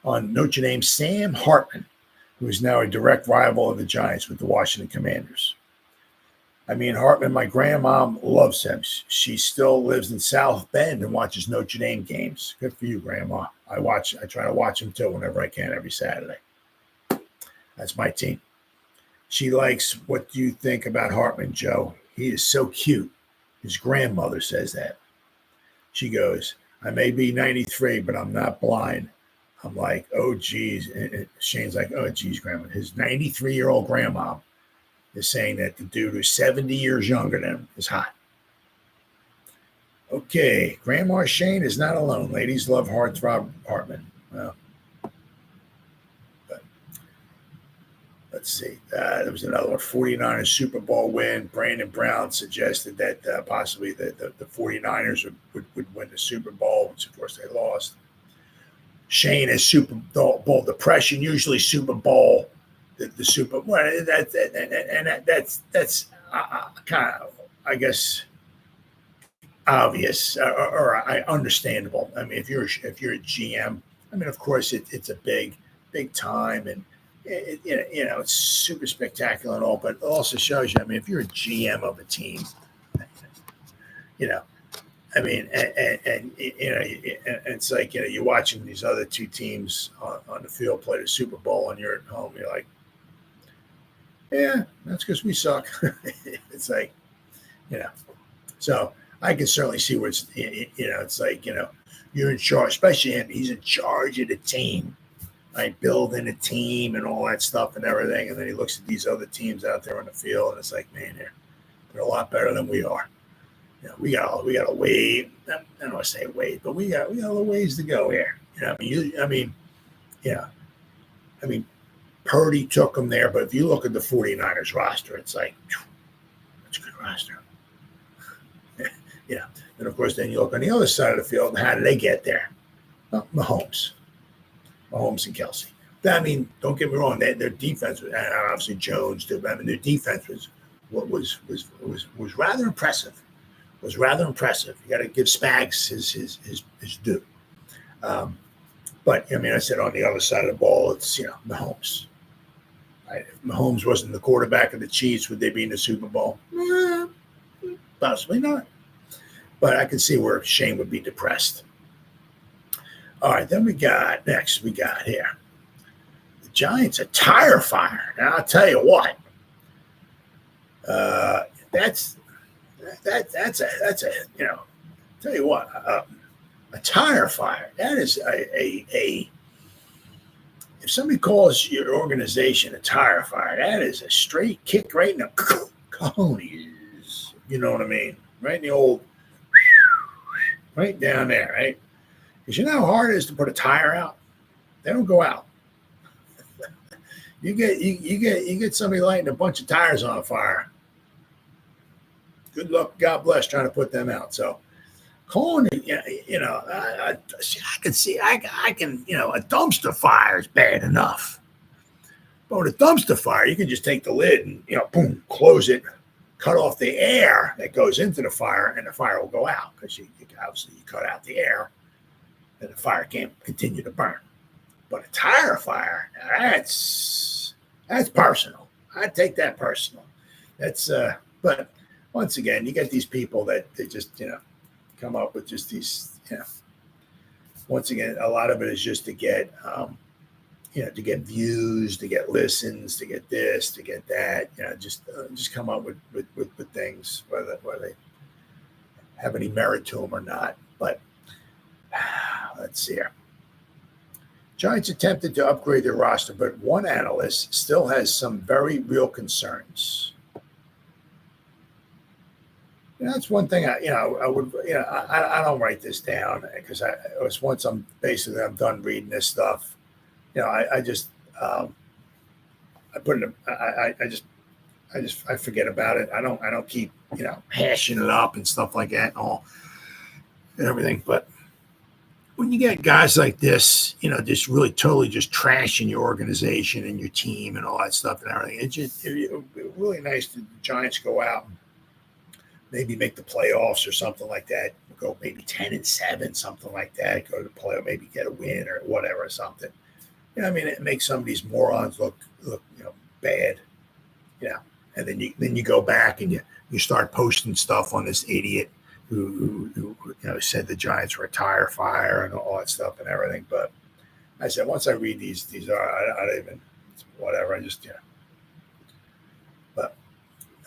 On Notre Dame's Sam Hartman, who is now a direct rival of the Giants with the Washington Commanders. Hartman, my grandma loves him. She still lives in South Bend and watches Notre Dame games. Good for you, Grandma. I try to watch him too whenever I can every Saturday. That's my team. She likes, what do you think about Hartman, Joe? He is so cute. His grandmother says that. She goes, I may be 93, but I'm not blind. I'm like, oh, geez. And Shane's like, oh, geez, Grandma. His 93-year-old grandma is saying that the dude who's 70 years younger than him is hot. Okay, Grandma Shane is not alone. Ladies love Heartthrob Hartman. Well, but let's see. There was another one. 49ers Super Bowl win. Brandon Brown suggested that possibly the 49ers would win the Super Bowl, which of course they lost. Shane is Super Bowl depression, usually Super Bowl. The Super Bowl, that's kind of, I guess, obvious or understandable. If you're a GM, of course it's a big time, and it's super spectacular and all, but it also shows you. If you're a GM of a team, it's like you're watching these other 2 teams on the field play the Super Bowl, and you're at home. You're like, yeah, that's because we suck. It's like, so I can certainly see where it's, it's like, you're in charge, especially him. He's in charge of the team, right? Building a team and all that stuff and everything. And then he looks at these other teams out there on the field, and it's like, man, they're a lot better than we are. We got a way. I don't want to say wait, but we got a little ways to go here. Purdy took them there, but if you look at the 49ers roster, it's like, that's a good roster. And of course, then you look on the other side of the field, and how did they get there? Well, Mahomes and Kelsey. Don't get me wrong, their defense, and obviously Jones too. Their defense was rather impressive. You got to give Spags his due. But I said on the other side of the ball, it's Mahomes. Right? If Mahomes wasn't the quarterback of the Chiefs, would they be in the Super Bowl? Possibly not. But I can see where Shane would be depressed. All right, then we got here. The Giants a tire fire. Now I'll tell you what. That's a tell you what, a tire fire. That is a if somebody calls your organization a tire fire, that is a straight kick right in the cojones. You know what I mean? Right in the old, right down there, right? Because you know how hard it is to put a tire out. They don't go out. You get somebody lighting a bunch of tires on fire. Good luck, God bless, trying to put them out. So, calling it, I can see, I can, a dumpster fire is bad enough. But with a dumpster fire, you can just take the lid and, boom, close it, cut off the air that goes into the fire, and the fire will go out because you obviously cut out the air, and the fire can't continue to burn. But a tire fire, that's personal. I take that personal. That's but once again, you get these people that they just come up with just these once again, a lot of it is just to get to get views, to get listens, to get this, to get that. Just come up with things whether they have any merit to them or not. But let's see here. Giants attempted to upgrade their roster, but one analyst still has some very real concerns. That's one thing I don't write this down because once I'm done reading this stuff, I forget about it. I don't keep hashing it up and stuff like that and everything. But when you get guys like this, just really totally just trashing your organization and your team and all that stuff and everything, it's really nice that the Giants go out and maybe make the playoffs or something like that. Go maybe 10-7, something like that. Go to the playoff, maybe get a win or whatever or something. It makes some of these morons look bad. And then you go back and you start posting stuff on this idiot who said the Giants were a tire fire and all that stuff and everything. But I said once I read these are I don't even whatever. I just But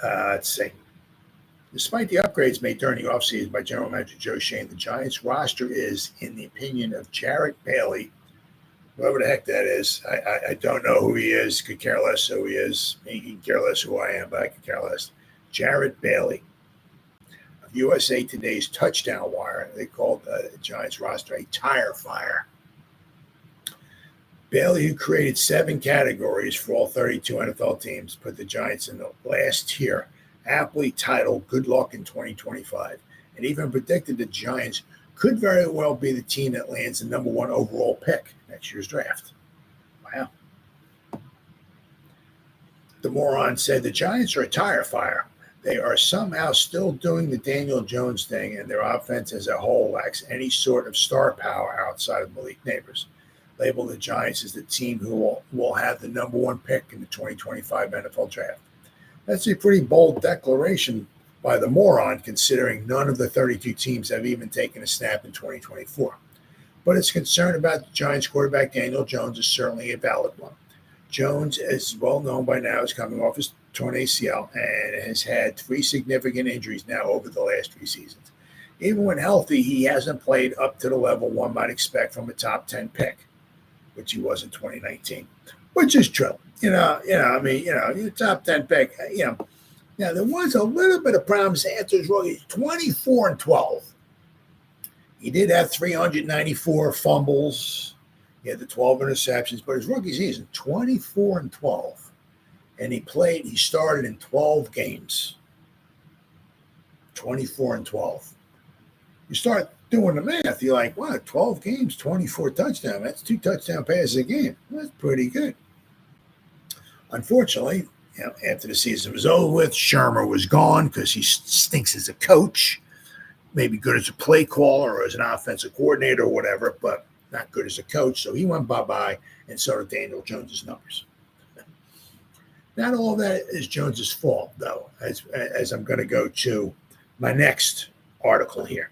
let's see. Despite the upgrades made during the offseason by General Manager Joe Schoen, the Giants roster is, in the opinion of Jarrett Bailey, whoever the heck that is, I don't know who he is, could care less who he is. He can care less who I am, but I could care less. Jarrett Bailey of USA Today's Touchdown Wire, they called the Giants roster a tire fire. Bailey, who created 7 categories for all 32 NFL teams, put the Giants in the last tier, aptly titled Good Luck in 2025, and even predicted the Giants could very well be the team that lands the number 1 overall pick next year's draft. Wow. The moron said the Giants are a tire fire. They are somehow still doing the Daniel Jones thing, and their offense as a whole lacks any sort of star power outside of Malik Neighbors. Label the Giants as the team who will have the number 1 pick in the 2025 NFL draft. That's a pretty bold declaration by the moron, considering none of the 32 teams have even taken a snap in 2024. But his concern about the Giants quarterback Daniel Jones is certainly a valid one. Jones, as well known by now, is coming off his torn ACL and has had 3 significant injuries now over the last 3 seasons. Even when healthy, he hasn't played up to the level one might expect from a top 10 pick, which he was in 2019, which is true. Your top 10 pick, Now, there was a little bit of problems after his rookie. 24-12. He did have 394 fumbles. He had the 12 interceptions, but his rookie season, 24-12. And he started in 12 games. 24-12. You start doing the math, you're like, wow, 12 games, 24 touchdowns. That's 2 touchdown passes a game. That's pretty good. Unfortunately, after the season was over with, Shermer was gone because he stinks as a coach. Maybe good as a play caller or as an offensive coordinator or whatever, but not good as a coach. So he went bye-bye, and so did Daniel Jones's numbers. Not all of that is Jones's fault, though, as I'm going to go to my next article here.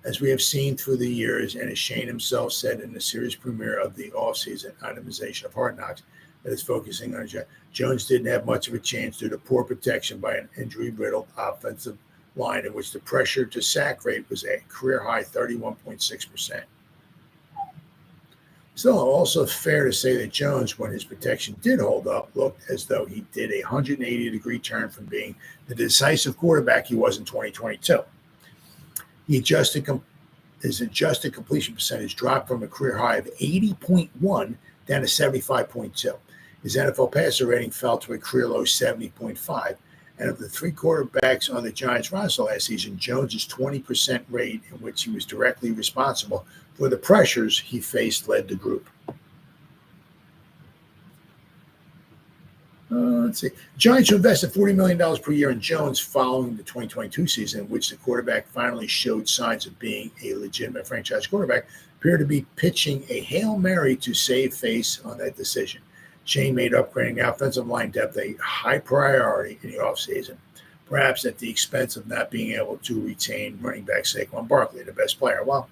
As we have seen through the years, and as Shane himself said in the series premiere of the offseason itemization of Hard Knocks, that is focusing on Jones didn't have much of a chance due to poor protection by an injury-riddled offensive line in which the pressure to sack rate was a career-high 31.6%. Still, also fair to say that Jones, when his protection did hold up, looked as though he did a 180-degree turn from being the decisive quarterback he was in 2022. His adjusted completion percentage dropped from a career high of 80.1 down to 75.2. His NFL passer rating fell to a career low 70.5. And of the three quarterbacks on the Giants roster last season, Jones's 20% rate, in which he was directly responsible for the pressures he faced, led the group. Let's see. Giants invested $40 million per year in Jones following the 2022 season, in which the quarterback finally showed signs of being a legitimate franchise quarterback, appeared to be pitching a Hail Mary to save face on that decision. Shane made upgrading the offensive line depth a high priority in the offseason, perhaps at the expense of not being able to retain running back Saquon Barkley, the best player. Well,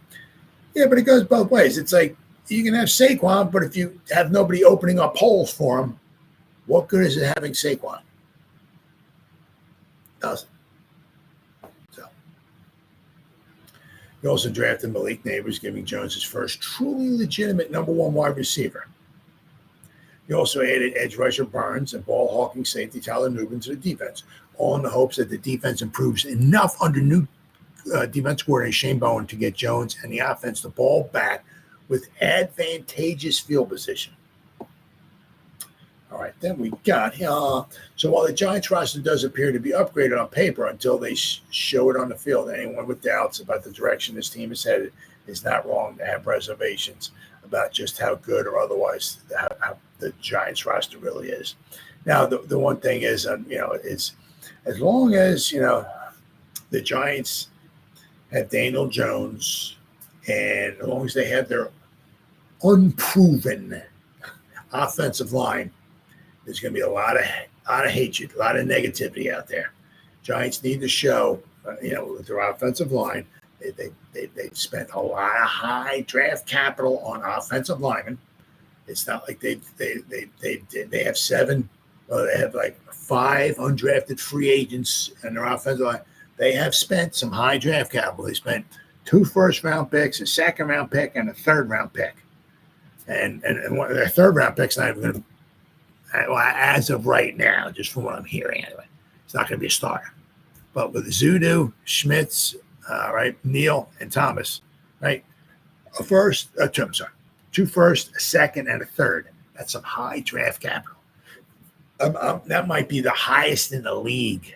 yeah, but it goes both ways. It's like you can have Saquon, but if you have nobody opening up holes for him, what good is it having Saquon? Doesn't. So, he also drafted Malik Neighbors, giving Jones his first truly legitimate number one wide receiver. He also added edge rusher Barnes and ball-hawking safety Tyler Nubin to the defense, all in the hopes that the defense improves enough under new defense coordinator Shane Bowen to get Jones and the offense the ball back with advantageous field position. All right, then we got so while the Giants roster does appear to be upgraded on paper until they show it on the field, anyone with doubts about the direction this team is headed is not wrong to have reservations about just how good or otherwise how the Giants roster really is. Now, the one thing is, is as long as, the Giants have Daniel Jones and as long as they have their unproven offensive line, there's going to be a lot of hatred, a lot of negativity out there. Giants need to show, with their offensive line, they spent a lot of high draft capital on offensive linemen. It's not like they have seven, they have like 5 undrafted free agents in their offensive line. They have spent some high draft capital. They spent 2 first-round picks, a second-round pick, and a third-round pick. And one of their third-round picks not even going to, as of right now, just from what I'm hearing anyway, it's not going to be a starter. But with Zudu, Schmitz, Neal, and Thomas, right? 2 firsts, a second, and a third. That's some high draft capital. That might be the highest in the league.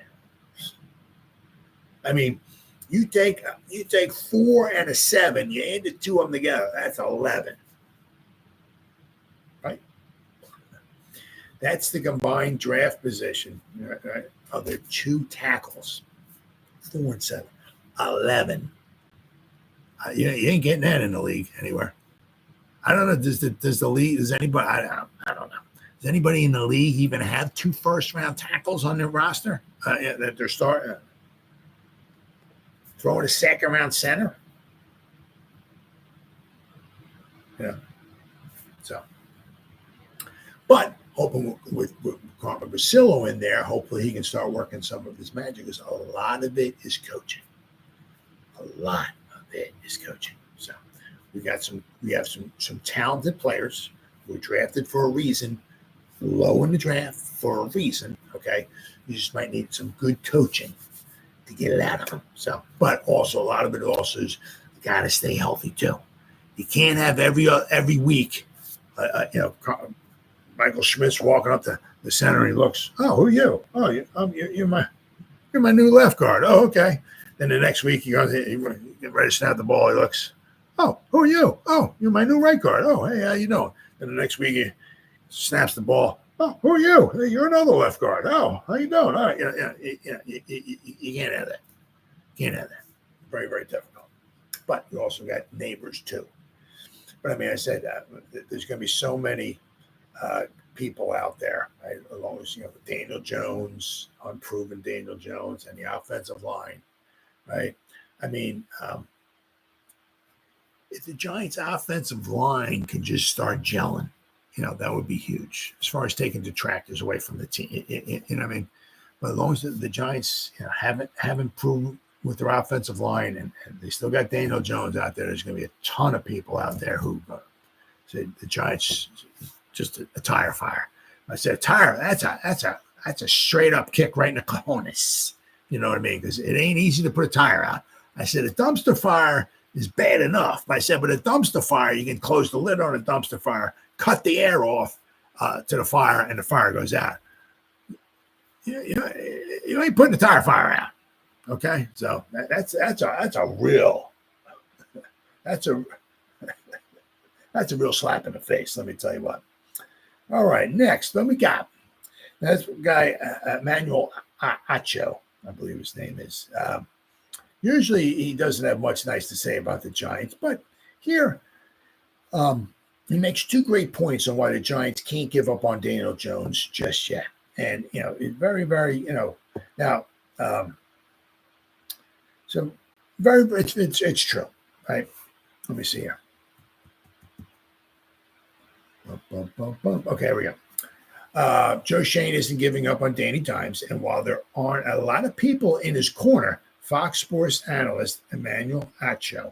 I mean, you take 4 and a 7, you add the 2 of them together, that's 11. Right? That's the combined draft position, right, of the 2 tackles. 4 and 7. 11. You ain't getting that in the league anywhere. I don't know. Does the league? Does anybody? I don't know. Does anybody in the league even have 2 first-round tackles on their roster that they're starting? Throwing a second-round center. Yeah. So, but hoping with Carmen Basillo in there, hopefully he can start working some of his magic. Because a lot of it is coaching. A lot of it is coaching. So we have some talented players who were drafted for a reason, low in the draft for a reason. Okay, you just might need some good coaching to get it out of them. So, but also a lot of it also is you got to stay healthy too. You can't have every week, Michael Schmitz walking up to the center and he looks, oh, who are you? Oh, you're my new left guard. Oh, okay. Then the next week he get ready to snap the ball. He looks, oh, who are you? Oh, you're my new right guard. Oh, hey, how you doing? Then the next week he snaps the ball. Oh, who are you? Hey, you're another left guard. Oh, how you doing? All right, you can't have that. Can't have that. Very, very difficult. But you also got neighbors too. But I mean, I said that there's going to be so many people out there, right? As long as Daniel Jones, unproven Daniel Jones, and the offensive line, right? I mean, if the Giants' offensive line can just start gelling, that would be huge as far as taking detractors away from the team. You know what I mean? But as long as the Giants haven't improved with their offensive line, and they still got Daniel Jones out there, there's going to be a ton of people out there who say the Giants just a tire fire. I said, tire, that's a straight up kick right in the cojones. You know what I mean? Because it ain't easy to put a tire out. I said, a dumpster fire is bad enough. I said, but a dumpster fire, you can close the lid on a dumpster fire, cut the air off to the fire, and the fire goes out. You ain't putting the tire fire out. Okay, so that's a real slap in the face. Let me tell you what. All right, next, what we got? That's guy Emmanuel Acho, I believe his name is. Usually he doesn't have much nice to say about the Giants, but here he makes two great points on why the Giants can't give up on Daniel Jones just yet. And, it's very, very, now, so very, it's true, right? Let me see here. Okay, here we go. Joe Shane isn't giving up on Danny Dimes, and while there aren't a lot of people in his corner, Fox Sports analyst Emmanuel Acho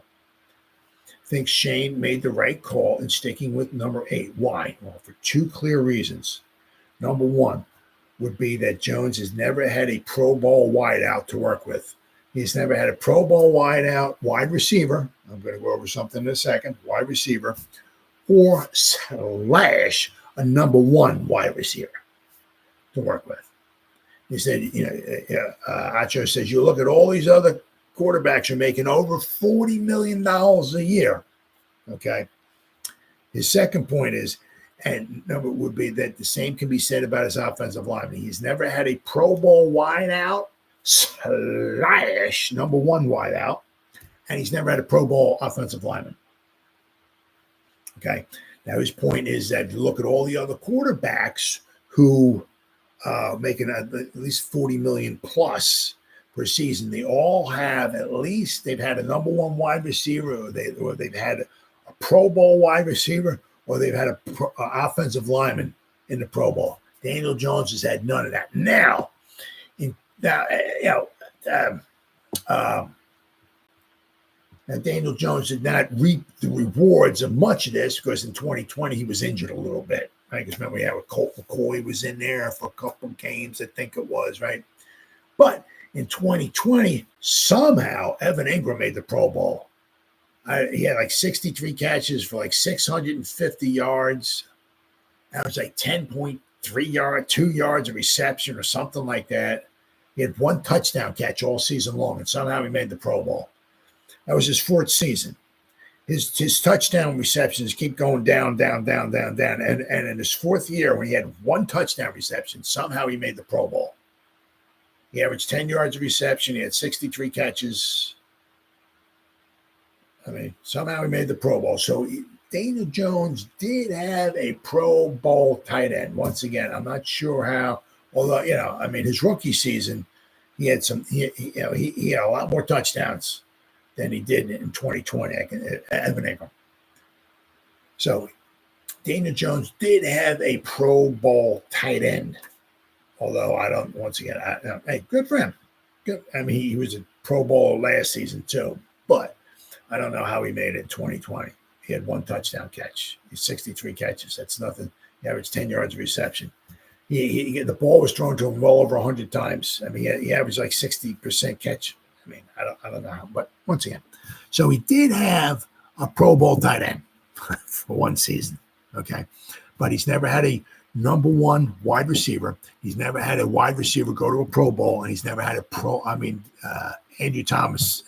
thinks Shane made the right call in sticking with number 8. Why? Well, for two clear reasons. Number one would be that Jones has never had a Pro Bowl wideout to work with. He's never had a Pro Bowl wideout wide receiver. I'm going to go over something in a second. Wide receiver or / a number 1 wide receiver to work with. He said, Acho says, you look at all these other quarterbacks are making over $40 million a year. Okay. His second point is, and number would be that the same can be said about his offensive lineman. He's never had a Pro Bowl wideout / number 1 wideout, and he's never had a Pro Bowl offensive lineman. Okay. Now his point is that you look at all the other quarterbacks who making at least 40 million plus per season. They all have at least they've had a number 1 wide receiver, or they've had a Pro Bowl wide receiver, or they've had a offensive lineman in the Pro Bowl. Daniel Jones has had none of that. Now, Daniel Jones did not reap the rewards of much of this because in 2020 he was injured a little bit. I guess remember we had Colt McCoy was in there for a couple of games, I think it was, right? But in 2020, somehow Evan Engram made the Pro Bowl. He had like 63 catches for like 650 yards. That was like 2 yards of reception or something like that. He had 1 touchdown catch all season long, and somehow he made the Pro Bowl. That was his 4th season. His touchdown receptions keep going down. And in his 4th year, when he had 1 touchdown reception, somehow he made the Pro Bowl. He averaged 10 yards of reception. He had 63 catches. I mean, somehow he made the Pro Bowl. So Daniel Jones did have a Pro Bowl tight end. Once again, I'm not sure how, although, his rookie season, he had he had a lot more touchdowns than he did in 2020, Evan Engram. So Daniel Jones did have a Pro Bowl tight end, although hey, good for him. Good. I mean, he was a Pro Bowl last season too, but I don't know how he made it in 2020. He had 1 touchdown catch. He had 63 catches. That's nothing. He averaged 10 yards of reception. The ball was thrown to him well over 100 times. I mean, he averaged like 60% catch. I mean, I don't know how, but once again, so he did have a Pro Bowl tight end for 1 season, okay? But he's never had a number 1 wide receiver. He's never had a wide receiver go to a Pro Bowl, and he's never had Andrew Thomas,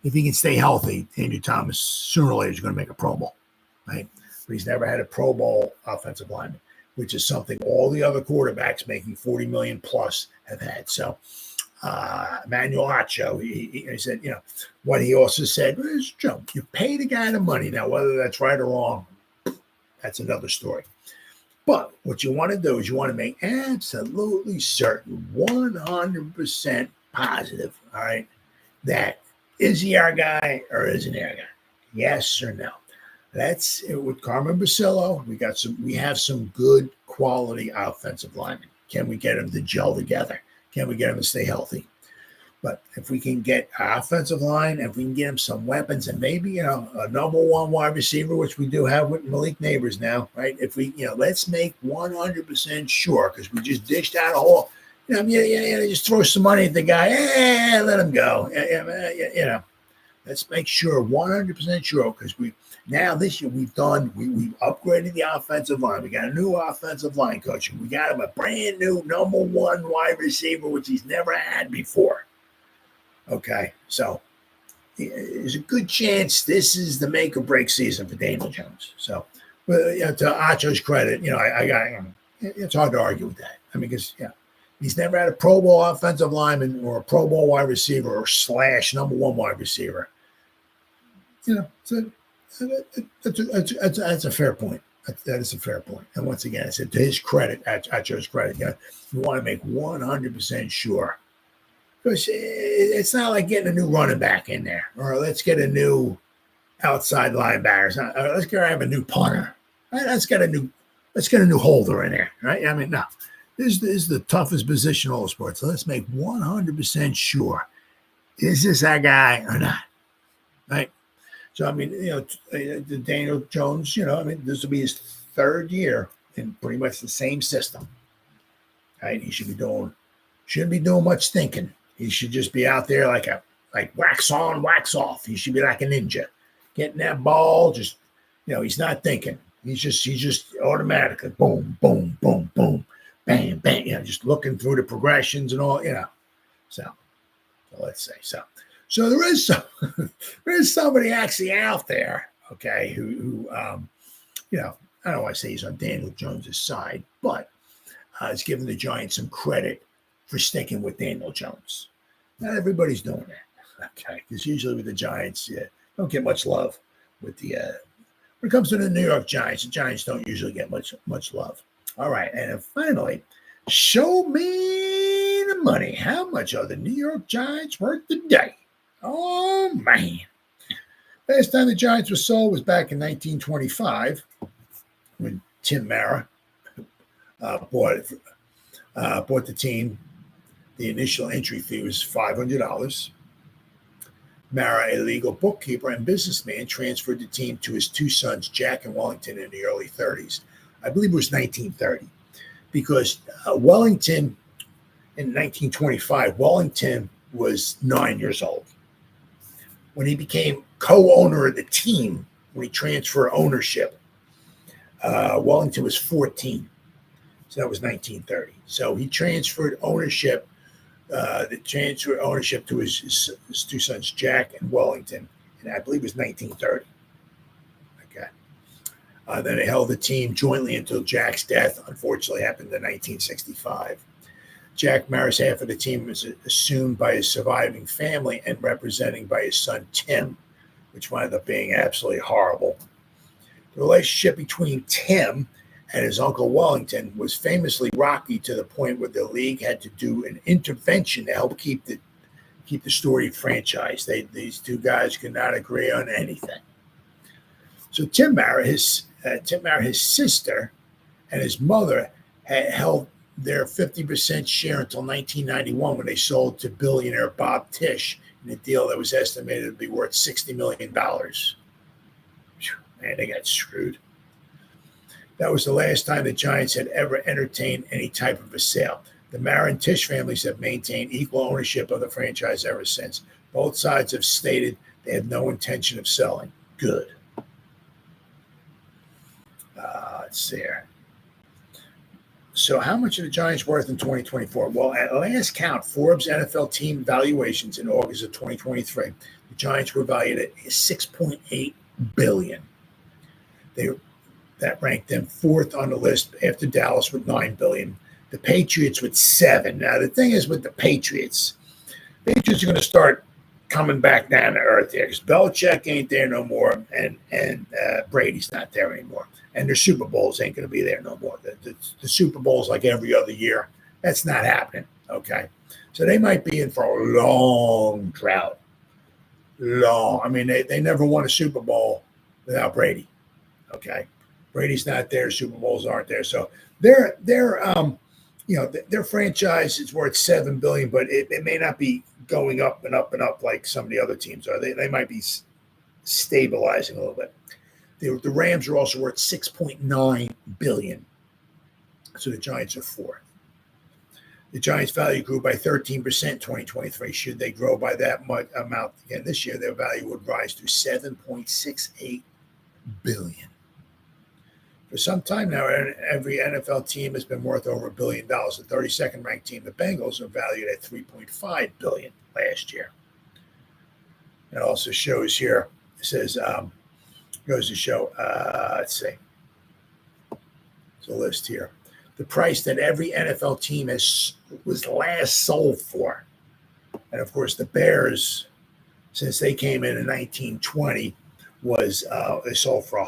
if he can stay healthy, Andrew Thomas sooner or later is going to make a Pro Bowl, right? But he's never had a Pro Bowl offensive lineman, which is something all the other quarterbacks making 40 million plus have had. So, Emmanuel Acho, he said, what he also said is, Joe, you pay the guy the money. Now, whether that's right or wrong, that's another story. But what you want to do is you want to make absolutely certain, 100% positive, all right, that is he our guy or isn't he our guy? Yes or no? That's with Carmen Basillo. We have some good quality offensive linemen. Can we get them to gel together? Can we get them to stay healthy? But if we can get our offensive line, if we can get them some weapons, and maybe a number one wide receiver, which we do have with Malik Neighbors now, right? If we let's make 100% sure, because we just dished out a whole, just throw some money at the guy, let him go, Let's make sure 100% sure, because this year we've upgraded the offensive line. We got a new offensive line coach. We got him a brand new number one wide receiver, which he's never had before. Okay, so there's a good chance this is the make or break season for Daniel Jones. So, to Acho's credit, it's hard to argue with that. I mean, because he's never had a Pro Bowl offensive lineman or a Pro Bowl wide receiver or / number one wide receiver. That's a fair point. That is a fair point. And once again, I said to his credit, Acho's credit, you want to make 100% sure. Because it's not like getting a new running back in there, or let's get a new outside linebacker. Let's have a new punter. Right? Let's get a new holder in there, right? I mean, no, this is the toughest position in all sports. So let's make 100% sure: is this that guy or not? Right? So I mean, Daniel Jones. This will be his third year in pretty much the same system. Right? He shouldn't be doing much thinking. He should just be out there like wax on, wax off. He should be like a ninja, getting that ball. Just he's not thinking. He's just automatically boom, boom, boom, boom, bang, bang. Just looking through the progressions and all. So let's say so. So there is somebody actually out there, okay, who I don't want to say he's on Daniel Jones' side, but is giving the Giants some credit for sticking with Daniel Jones. Not everybody's doing that, okay? Because usually with the Giants, don't get much love with the when it comes to the New York Giants. The Giants don't usually get much love. All right, and then finally, show me the money. How much are the New York Giants worth today? Oh man! Last time the Giants were sold was back in 1925 when Tim Mara bought the team. The initial entry fee was $500. Mara, a legal bookkeeper and businessman, transferred the team to his two sons, Jack and Wellington, in the early 30s. I believe it was 1930, because Wellington, in 1925, Wellington was 9 years old. When he became co-owner of the team, when he transferred ownership, Wellington was 14. So that was 1930. So he transferred ownership. To his two sons, Jack and Wellington, and I believe it was 1930. Okay. Then they held the team jointly until Jack's death, unfortunately, happened in 1965. Jack Mara's half of the team was assumed by his surviving family and representing by his son, Tim, which wound up being absolutely horrible. The relationship between Tim and his uncle Wellington was famously rocky, to the point where the league had to do an intervention to help keep the storied franchise. These two guys could not agree on anything. So Tim Mara, his sister, and his mother had held their 50% share until 1991, when they sold to billionaire Bob Tisch in a deal that was estimated to be worth $60 million. Man, they got screwed. That was the last time the Giants had ever entertained any type of a sale. The Mara and Tisch families have maintained equal ownership of the franchise ever since. Both sides have stated they have no intention of selling. Good. Let's see here. So how much are the Giants worth in 2024? Well, at last count, Forbes NFL team valuations in August of 2023, the Giants were valued at $6.8 billion. That ranked them fourth on the list after Dallas with $9 billion. The Patriots with $7 billion. Now, the thing is with the Patriots are going to start coming back down to earth here, because Belichick ain't there no more, and Brady's not there anymore. And their Super Bowls ain't going to be there no more. The Super Bowls, like every other year, that's not happening, okay? So they might be in for a long drought. long. I mean, they never won a Super Bowl without Brady. Okay, Brady's not there. Super Bowls aren't there. So their their franchise is worth $7 billion, but it may not be going up and up and up like some of the other teams are. They might be stabilizing a little bit. The Rams are also worth $6.9 billion. So the Giants are fourth. The Giants' value grew by 13% in 2023. Should they grow by that much amount again this year, their value would rise to $7.68 billion. For some time now, every NFL team has been worth over $1 billion. The 32nd ranked team, the Bengals, are valued at $3.5 billion last year. It also shows here, it says, goes to show, let's see. There's a list here. The price that every NFL team was last sold for. And of course, the Bears, since they came in 1920, was they sold for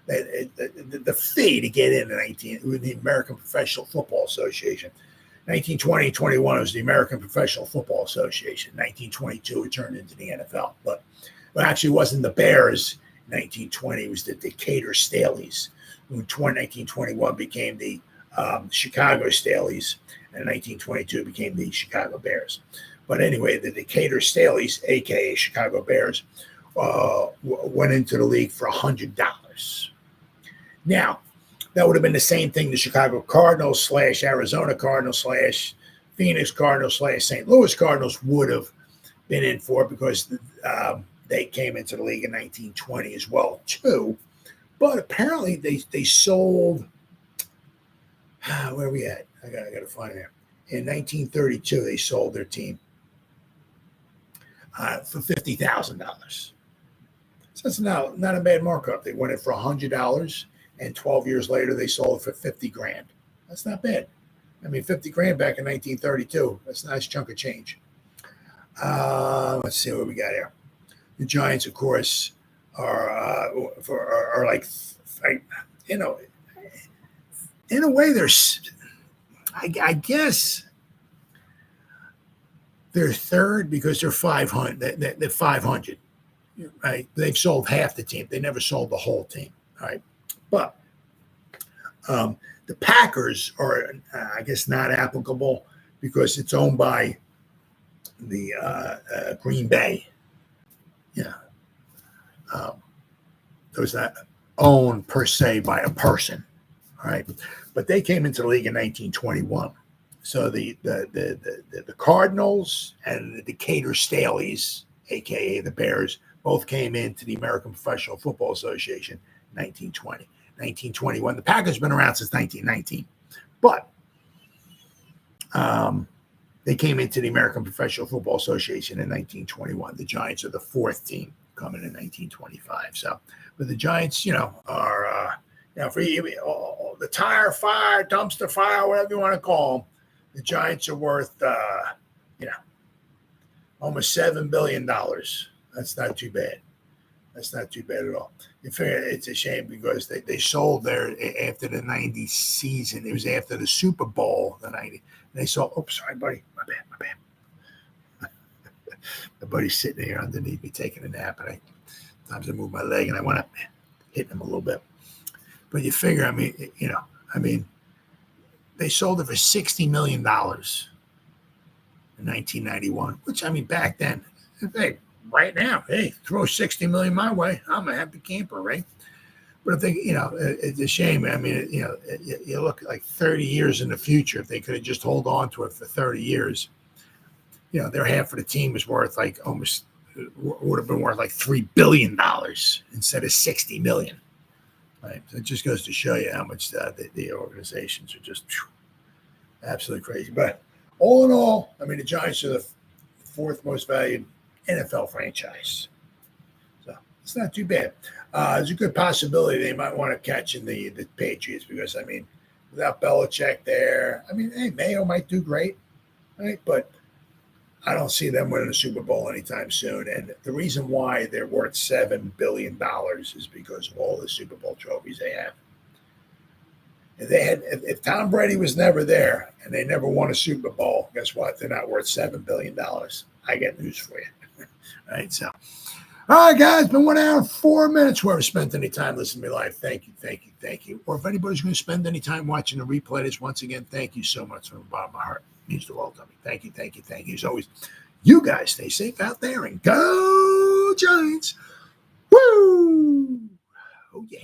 the fee to get in the American Professional Football Association. 1920, 21 was the American Professional Football Association. 1922, it turned into the NFL. But actually, it wasn't the Bears. 1920 was the Decatur Staleys. 1921 became the Chicago Staleys, and 1922 became the Chicago Bears. But anyway, the Decatur Staleys, aka Chicago Bears, went into the league for $100. Now, that would have been the same thing the Chicago Cardinals / Arizona Cardinals / Phoenix Cardinals / St. Louis Cardinals would have been in for, because they came into the league in 1920 as well too. But apparently they sold. Where are we at? I gotta find it. In 1932, they sold their team for $50,000. So that's not a bad markup. They won it for $100, and 12 years later they sold it for $50,000. That's not bad. I mean, $50,000 back in 1932. That's a nice chunk of change. Let's see what we got here. The Giants, of course, are like, in a way, I guess they're third because they're 500. They're 500, right? They've sold half the team. They never sold the whole team, right? But the Packers are, I guess, not applicable because it's owned by the Green Bay. Yeah. Those not owned per se by a person, right? But they came into the league in 1921. So the Cardinals and the Decatur Staleys, aka the Bears, both came into the American Professional Football Association in 1920. 1921. The Packers have been around since 1919, but they came into the American Professional Football Association in 1921. The Giants are the fourth team coming in 1925. So, but the Giants, are for the tire fire, dumpster fire, whatever you want to call them. The Giants are worth, almost $7 billion. That's not too bad. That's not too bad at all. In fact, it's a shame because they sold there after the 90 season. It was after the Super Bowl, the 90. They sold, oops, sorry, buddy. My bad. My buddy's sitting here underneath me taking a nap, and sometimes I move my leg and I want to hit him a little bit. But you figure, they sold it for $60 million in 1991, which, back then, hey, right now, hey, throw $60 million my way, I'm a happy camper, right? But if they, it's a shame. You look like 30 years in the future, if they could have just hold on to it for 30 years, their half of the team is worth like almost, would have been worth like $3 billion instead of $60 million. Right. So it just goes to show you how much the organizations are just absolutely crazy. But all in all, the Giants are the fourth most valued NFL franchise. So it's not too bad. There's a good possibility they might want to catch in the Patriots because, without Belichick there, hey, Mayo might do great, right? But I don't see them winning a Super Bowl anytime soon. And the reason why they're worth $7 billion is because of all the Super Bowl trophies they have. If Tom Brady was never there and they never won a Super Bowl, guess what? They're not worth $7 billion. I get news for you. All right, so. All right, guys, been 1 hour and 4 minutes. Whoever spent any time listening to me live, thank you, thank you, thank you. Or if anybody's going to spend any time watching the replay this, once again, thank you so much from the bottom of my heart. It means the world to me. Thank you, thank you, thank you. As always, you guys stay safe out there and go Giants. Woo! Oh, yeah.